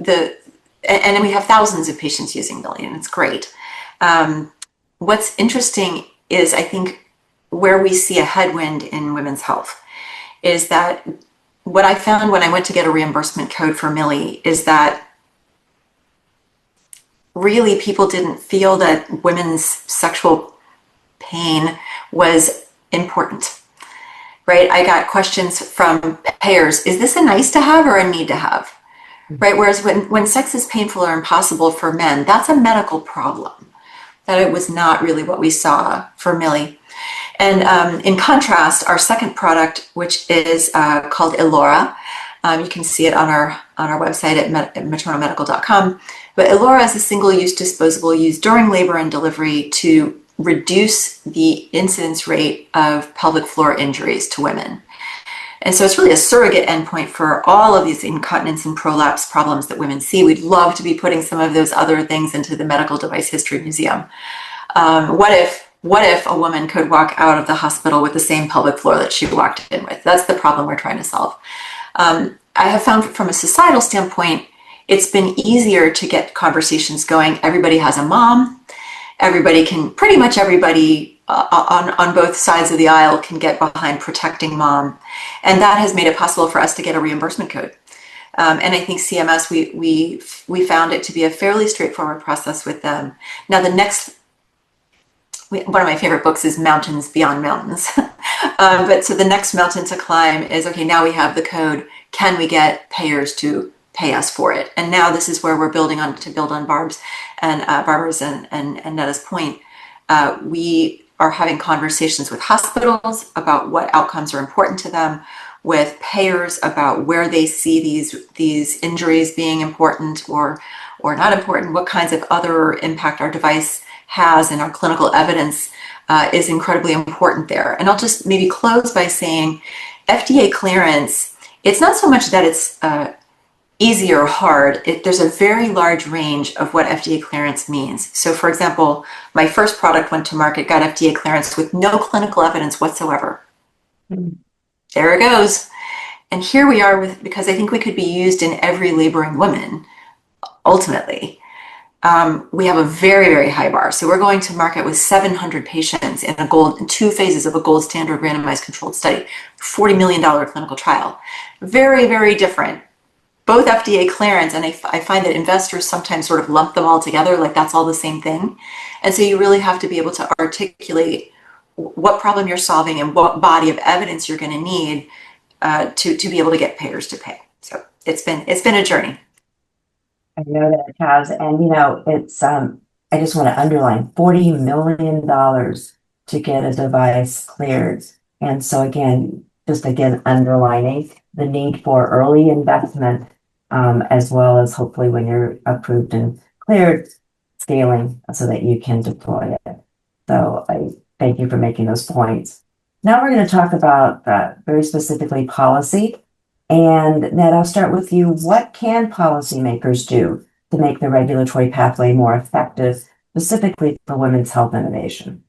and we have thousands of patients using Millie, and it's great. What's interesting is, I think, where we see a headwind in women's health is that what I found when I went to get a reimbursement code for Millie is that really people didn't feel that women's sexual pain was important, right? I got questions from payers, is this a nice to have or a need to have, right? Whereas when sex is painful or impossible for men, that's a medical problem. That it was not really what we saw for Millie. And in contrast, our second product, which is called Elora, you can see it on our website at maternalmedical.com. But Elora is a single-use disposable used during labor and delivery to reduce the incidence rate of pelvic floor injuries to women. And so it's really a surrogate endpoint for all of these incontinence and prolapse problems that women see. We'd love to be putting some of those other things into the Medical Device History Museum. What if a woman could walk out of the hospital with the same pelvic floor that she walked in with? That's the problem we're trying to solve. I have found from a societal standpoint, it's been easier to get conversations going. Everybody has a mom. Pretty much everybody on both sides of the aisle can get behind protecting mom. And that has made it possible for us to get a reimbursement code. And I think CMS, we found it to be a fairly straightforward process with them. Now, one of my favorite books is Mountains Beyond Mountains. But so the next mountain to climb is, okay, now we have the code. Can we get payers to pay us for it? And now this is where we're build on Barbara's and Netta's point. We are having conversations with hospitals about what outcomes are important to them, with payers about where they see these injuries being important or not important, what kinds of other impact our device has, and our clinical evidence is incredibly important there. And I'll just maybe close by saying FDA clearance, it's not so much that it's easy or hard. There's a very large range of what FDA clearance means. So for example, my first product went to market, got FDA clearance with no clinical evidence whatsoever. There it goes. And here we are because I think we could be used in every laboring woman, ultimately. We have a very, very high bar. So we're going to market with 700 patients in two phases of a gold standard randomized controlled study, $40 million clinical trial. Very, very different. Both FDA clearance, and I find that investors sometimes sort of lump them all together, like that's all the same thing. And so you really have to be able to articulate what problem you're solving and what body of evidence you're going to need to be able to get payers to pay. So it's been a journey. I know that it has, and it's I just want to underline $40 million to get a device cleared. And so again, underlining the need for early investment, as well as hopefully when you're approved and cleared, scaling so that you can deploy it. So I thank you for making those points. Now we're going to talk about very specifically policy. And Ned, I'll start with you. What can policymakers do to make the regulatory pathway more effective, specifically for women's health innovation?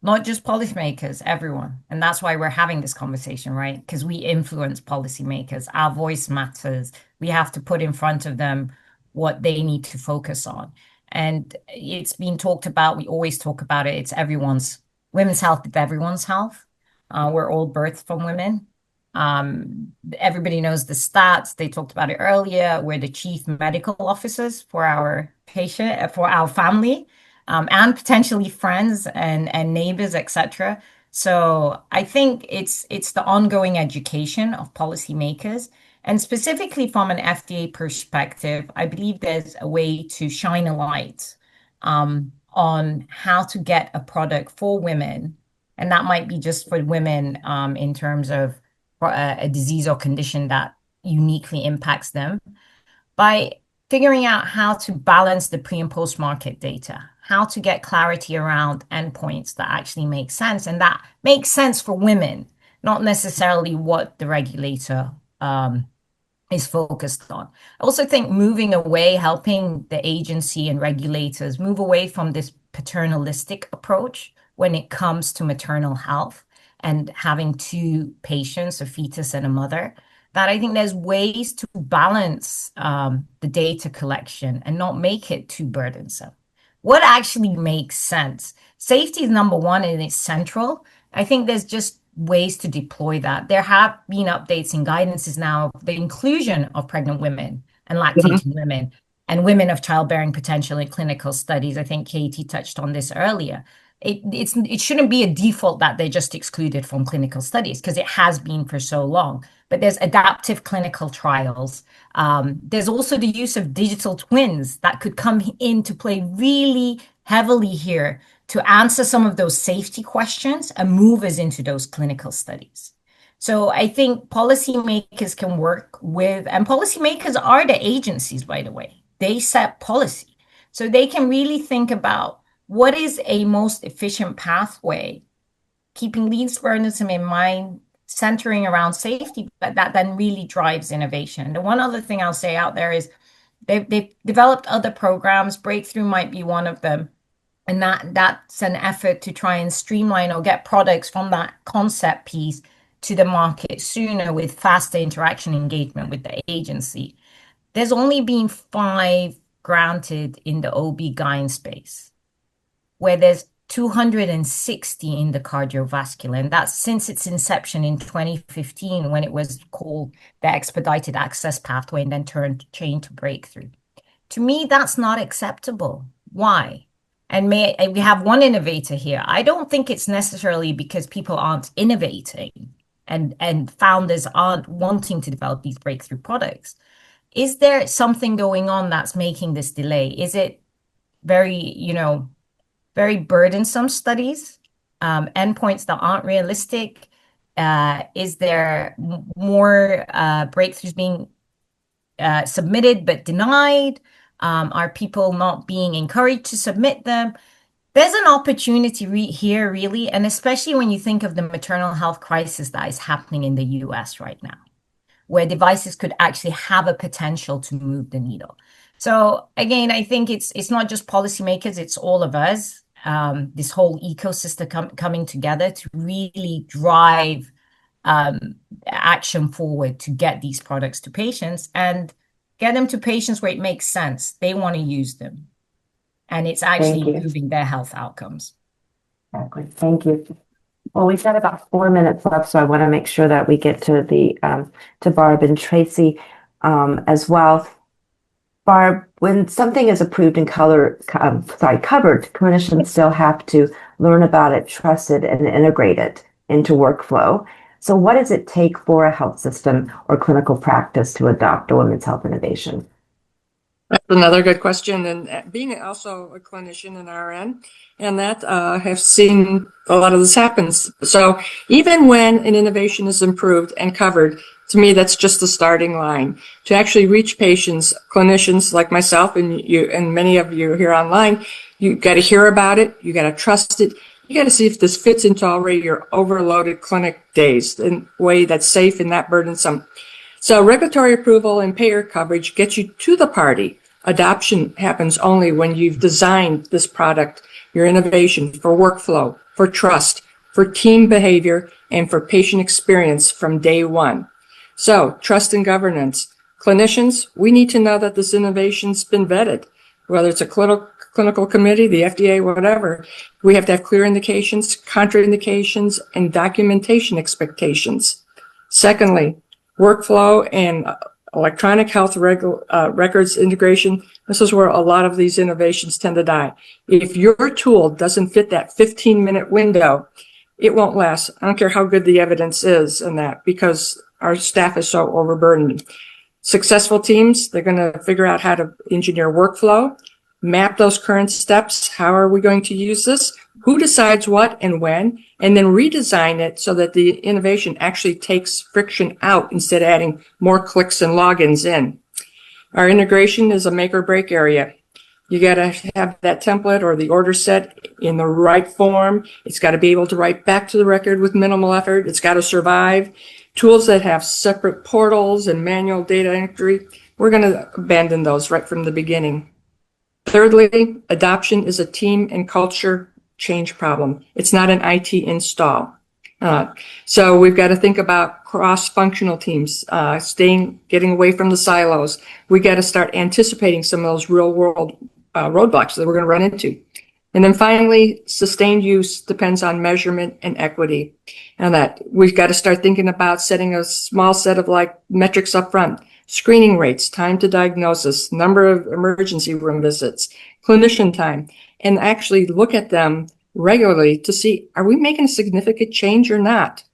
Not just policymakers, everyone. And that's why we're having this conversation, right? Because we influence policymakers. Our voice matters. We have to put in front of them what they need to focus on. And it's been talked about. We always talk about it. It's women's health is everyone's health. We're all birthed from women. Everybody knows the stats. They talked about it earlier. We're the chief medical officers for our patient, for our family, and potentially friends and neighbors, etc. So I think it's the ongoing education of policymakers. And specifically from an FDA perspective, I believe there's a way to shine a light on how to get a product for women. And that might be just for women in terms of a disease or condition that uniquely impacts them, by figuring out how to balance the pre and post market data, how to get clarity around endpoints that actually make sense and that makes sense for women, not necessarily what the regulator is focused on. I also think helping the agency and regulators move away from this paternalistic approach when it comes to maternal health and having two patients, a fetus and a mother, that I think there's ways to balance the data collection and not make it too burdensome. What actually makes sense? Safety is number one and it's central. I think there's just ways to deploy that. There have been updates and guidances now of the inclusion of pregnant women and lactating women and women of childbearing potential in clinical studies. I think Katie touched on this earlier. It shouldn't be a default that they're just excluded from clinical studies because it has been for so long. But there's adaptive clinical trials. There's also the use of digital twins that could come into play really heavily here to answer some of those safety questions and move us into those clinical studies. So I think policymakers can work with, and policymakers are the agencies, by the way. They set policy. So they can really think about what is a most efficient pathway, keeping least burdensome in mind, centering around safety, but that then really drives innovation. The one other thing I'll say out there is they've developed other programs. Breakthrough might be one of them. And that's an effort to try and streamline or get products from that concept piece to the market sooner with faster interaction engagement with the agency. There's only been 5 granted in the OB-GYN space, where there's 260 in the cardiovascular. And that's since its inception in 2015, when it was called the expedited access pathway and then changed to breakthrough. To me, that's not acceptable. Why? And we have one innovator here. I don't think it's necessarily because people aren't innovating and founders aren't wanting to develop these breakthrough products. Is there something going on that's making this delay? Is it very burdensome studies, endpoints that aren't realistic? Is there more breakthroughs being submitted but denied? Are people not being encouraged to submit them? There's an opportunity here, really, and especially when you think of the maternal health crisis that is happening in the US right now, where devices could actually have a potential to move the needle. So again, I think it's not just policymakers, it's all of us. this whole ecosystem coming together to really drive action forward to get these products to patients and get them to patients where it makes sense. They want to use them. And it's actually improving their health outcomes. Exactly. Thank you. Well, we've got about 4 minutes left, so I want to make sure that we get to the to Barb and Tracy as well. Barb, when something is approved and covered, clinicians still have to learn about it, trust it, and integrate it into workflow. So what does it take for a health system or clinical practice to adopt a women's health innovation? That's another good question. And being also a clinician in RN, and that have seen a lot of this happens. So even when an innovation is improved and covered, to me, that's just the starting line. To actually reach patients, clinicians like myself and you and many of you here online, you got to hear about it. You got to trust it. You got to see if this fits into already your overloaded clinic days in a way that's safe and not burdensome. So regulatory approval and payer coverage gets you to the party. Adoption happens only when you've designed this product, your innovation, for workflow, for trust, for team behavior, and for patient experience from day one. So trust and governance. Clinicians, we need to know that this innovation's been vetted, whether it's a clinical committee, the FDA, whatever. We have to have clear indications, contraindications, and documentation expectations. Secondly, workflow and electronic health records integration. This is where a lot of these innovations tend to die. If your tool doesn't fit that 15-minute window, it won't last. I don't care how good the evidence is in that, because our staff is so overburdened. Successful teams, they're going to figure out how to engineer workflow, map those current steps. How are we going to use this? Who decides what and when, and then redesign it so that the innovation actually takes friction out instead of adding more clicks and logins in. Our integration is a make or break area. You got to have that template or the order set in the right form. It's got to be able to write back to the record with minimal effort. It's got to survive. Tools that have separate portals and manual data entry, we're going to abandon those right from the beginning. Thirdly, adoption is a team and culture change problem. It's not an IT install. So we've got to think about cross-functional teams, getting away from the silos. We got to start anticipating some of those real-world roadblocks that we're going to run into. And then finally, sustained use depends on measurement and equity. And that we've got to start thinking about setting a small set of metrics up front. Screening rates, time to diagnosis, number of emergency room visits, clinician time, and actually look at them regularly to see, are we making a significant change or not?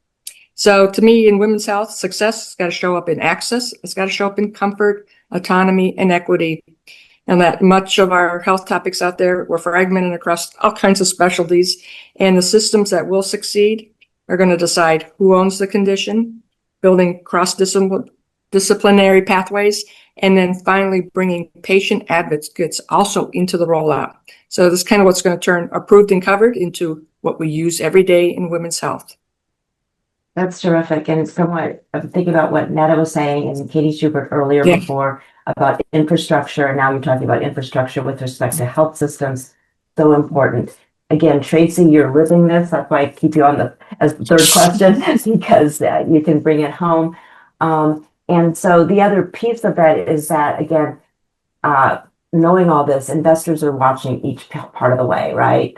So to me, in women's health, success has got to show up in access. It's got to show up in comfort, autonomy, and equity. And that much of our health topics out there were fragmented across all kinds of specialties. And the systems that will succeed are going to decide who owns the condition, building cross-disciplinary pathways, and then finally bringing patient advocates also into the rollout. So this is kind of what's going to turn approved and covered into what we use every day in women's health. That's terrific. And somewhat, I'm thinking about what Netta was saying and Katie Schubert earlier before about infrastructure. And now you're talking about infrastructure with respect to health systems. So important. Again, Tracy, you're living this. That's why I keep you on as the third question, because you can bring it home. And so the other piece of that is that, again, knowing all this, investors are watching each part of the way, right?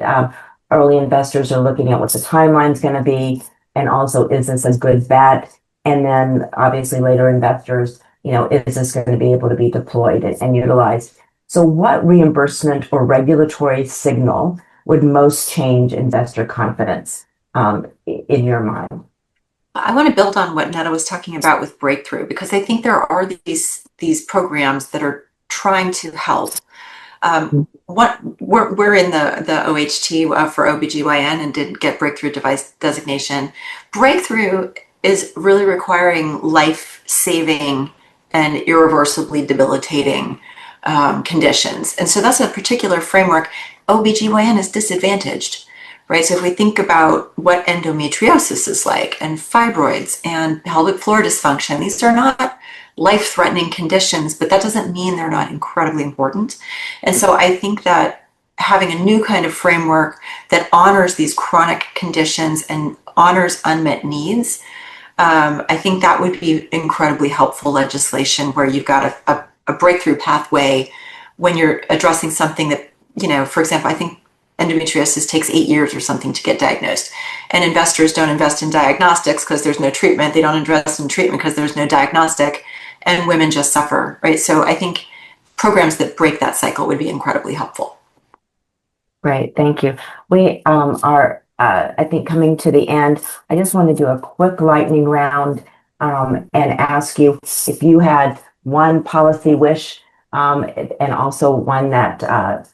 Early investors are looking at what the timeline's going to be, and also, is this a good bet? And then obviously later investors, is this going to be able to be deployed and utilized? So what reimbursement or regulatory signal would most change investor confidence in your mind? I want to build on what Netta was talking about with Breakthrough, because I think there are these programs that are trying to help. We're in the OHT for OBGYN and did get breakthrough device designation. Breakthrough is really requiring life-saving and irreversibly debilitating conditions. And so that's a particular framework. OBGYN is disadvantaged, right? So if we think about what endometriosis is like, and fibroids and pelvic floor dysfunction, these are not life-threatening conditions, but that doesn't mean they're not incredibly important. And so I think that having a new kind of framework that honors these chronic conditions and honors unmet needs, I think that would be incredibly helpful legislation where you've got a breakthrough pathway when you're addressing something that, for example, I think endometriosis takes 8 years or something to get diagnosed. And investors don't invest in diagnostics because there's no treatment. They don't invest in treatment because there's no diagnostic. And women just suffer, right? So I think programs that break that cycle would be incredibly helpful. Great, thank you. We are, I think, coming to the end. I just want to do a quick lightning round and ask you if you had one policy wish and also one that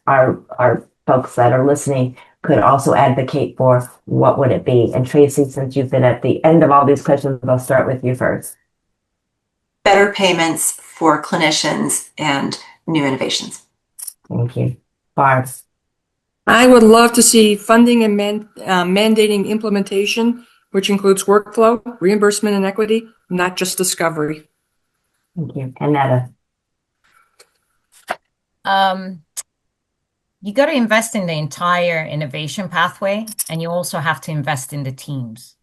our folks that are listening could also advocate for, what would it be? And Tracy, since you've been at the end of all these questions, I'll start with you first. Better payments for clinicians and new innovations. Thank you. Barb. I would love to see funding and mandating implementation, which includes workflow, reimbursement, and equity, not just discovery. Thank you. Annetta. You got to invest in the entire innovation pathway, and you also have to invest in the teams.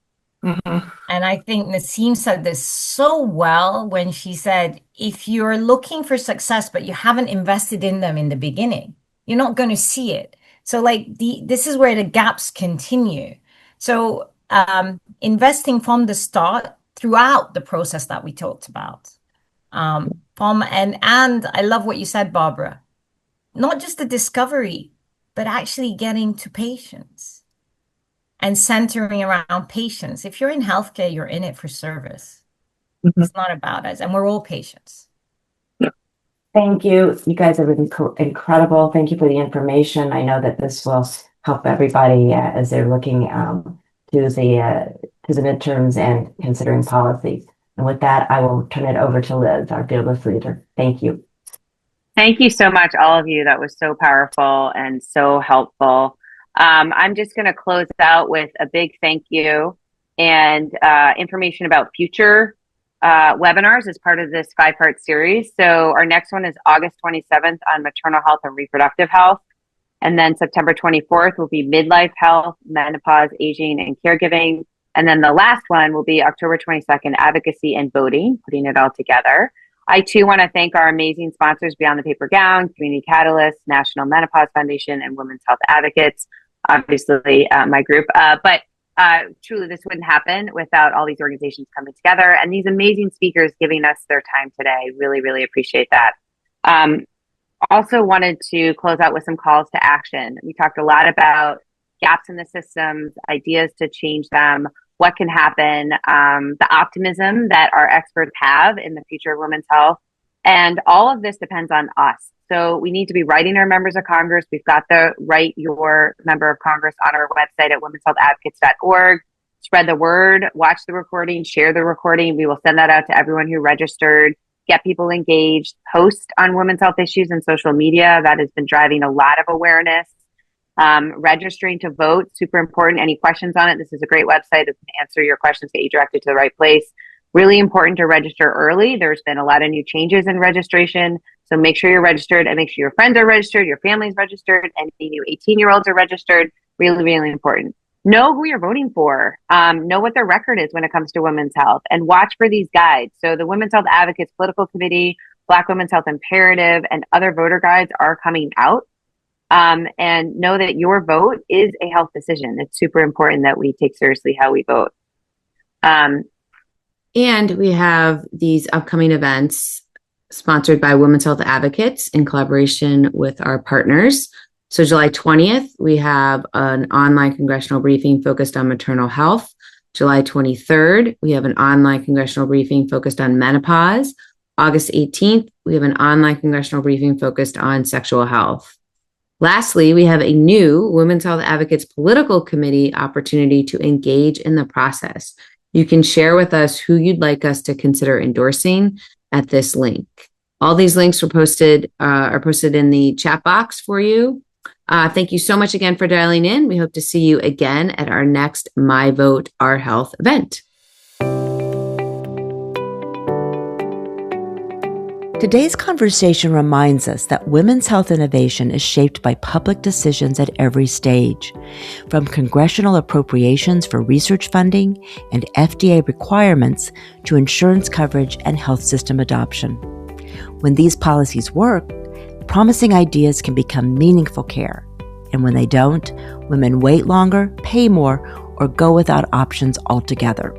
Mm-hmm. And I think Naseem said this so well when she said, if you're looking for success, but you haven't invested in them in the beginning, you're not going to see it. So this is where the gaps continue. So investing from the start throughout the process that we talked about. And I love what you said, Barbara. Not just the discovery, but actually getting to patients and centering around patients. If you're in healthcare, you're in it for service. Mm-hmm. It's not about us, and we're all patients. Thank you. You guys have been incredible. Thank you for the information. I know that this will help everybody as they're looking to the midterms and considering policy. And with that, I will turn it over to Liz, our fearless leader. Thank you. Thank you so much, all of you. That was so powerful and so helpful. I'm just going to close out with a big thank you and information about future webinars as part of this 5-part series. So our next one is August 27th on maternal health and reproductive health. And then September 24th will be midlife health, menopause, aging, and caregiving. And then the last one will be October 22nd, advocacy and voting, putting it all together. I too want to thank our amazing sponsors, Beyond the Paper Gown, Community Catalyst, National Menopause Foundation, and Women's Health Advocates, obviously my group. But truly, this wouldn't happen without all these organizations coming together and these amazing speakers giving us their time today. Really, really appreciate that. Also wanted to close out with some calls to action. We talked a lot about gaps in the systems, ideas to change them, what can happen, the optimism that our experts have in the future of women's health. And all of this depends on us. So we need to be writing our members of Congress. We've got the Write Your Member of Congress on our website at womenshealthadvocates.org. Spread the word, watch the recording, share the recording. We will send that out to everyone who registered, get people engaged, post on women's health issues in social media. That has been driving a lot of awareness. Registering to vote, super important. Any questions on it? This is a great website that can answer your questions, get you directed to the right place. Really important to register early. There's been a lot of new changes in registration. So make sure you're registered and make sure your friends are registered, your family's registered, and any new 18-year-olds are registered. Really, really important. Know who you're voting for. Know what their record is when it comes to women's health, and watch for these guides. So the Women's Health Advocates Political Committee, Black Women's Health Imperative, and other voter guides are coming out. And know that your vote is a health decision. It's super important that we take seriously how we vote. And we have these upcoming events sponsored by Women's Health Advocates in collaboration with our partners. So July 20th, we have an online congressional briefing focused on maternal health. July 23rd, we have an online congressional briefing focused on menopause. August 18th, we have an online congressional briefing focused on sexual health. Lastly, we have a new Women's Health Advocates Political Committee opportunity to engage in the process. You can share with us who you'd like us to consider endorsing at this link. All these links are posted in the chat box for you. Thank you so much again for dialing in. We hope to see you again at our next My Vote, Our Health event. Today's conversation reminds us that women's health innovation is shaped by public decisions at every stage, from congressional appropriations for research funding and FDA requirements to insurance coverage and health system adoption. When these policies work, promising ideas can become meaningful care, and when they don't, women wait longer, pay more, or go without options altogether.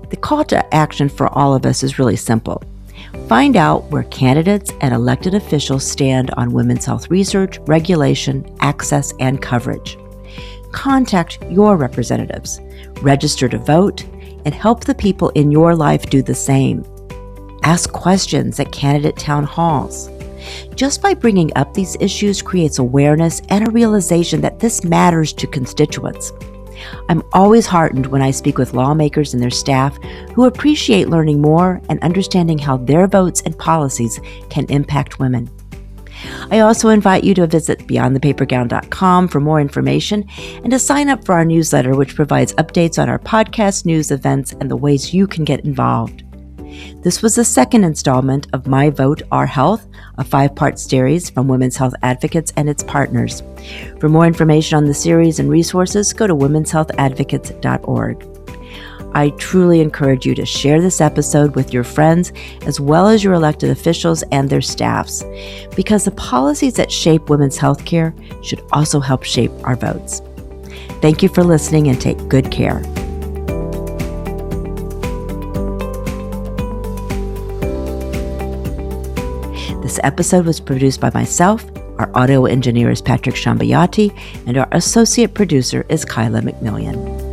The call to action for all of us is really simple. Find out where candidates and elected officials stand on women's health research, regulation, access, and coverage. Contact your representatives, register to vote, and help the people in your life do the same. Ask questions at candidate town halls. Just by bringing up these issues creates awareness and a realization that this matters to constituents. I'm always heartened when I speak with lawmakers and their staff who appreciate learning more and understanding how their votes and policies can impact women. I also invite you to visit beyondthepapergown.com for more information and to sign up for our newsletter, which provides updates on our podcast, news, events, and the ways you can get involved. This was the second installment of My Vote, Our Health, a 5-part series from Women's Health Advocates and its partners. For more information on the series and resources, go to womenshealthadvocates.org. I truly encourage you to share this episode with your friends as well as your elected officials and their staffs, because the policies that shape women's health care should also help shape our votes. Thank you for listening and take good care. This episode was produced by myself. Our audio engineer is Patrick Shambayati, and our associate producer is Kyla McMillian.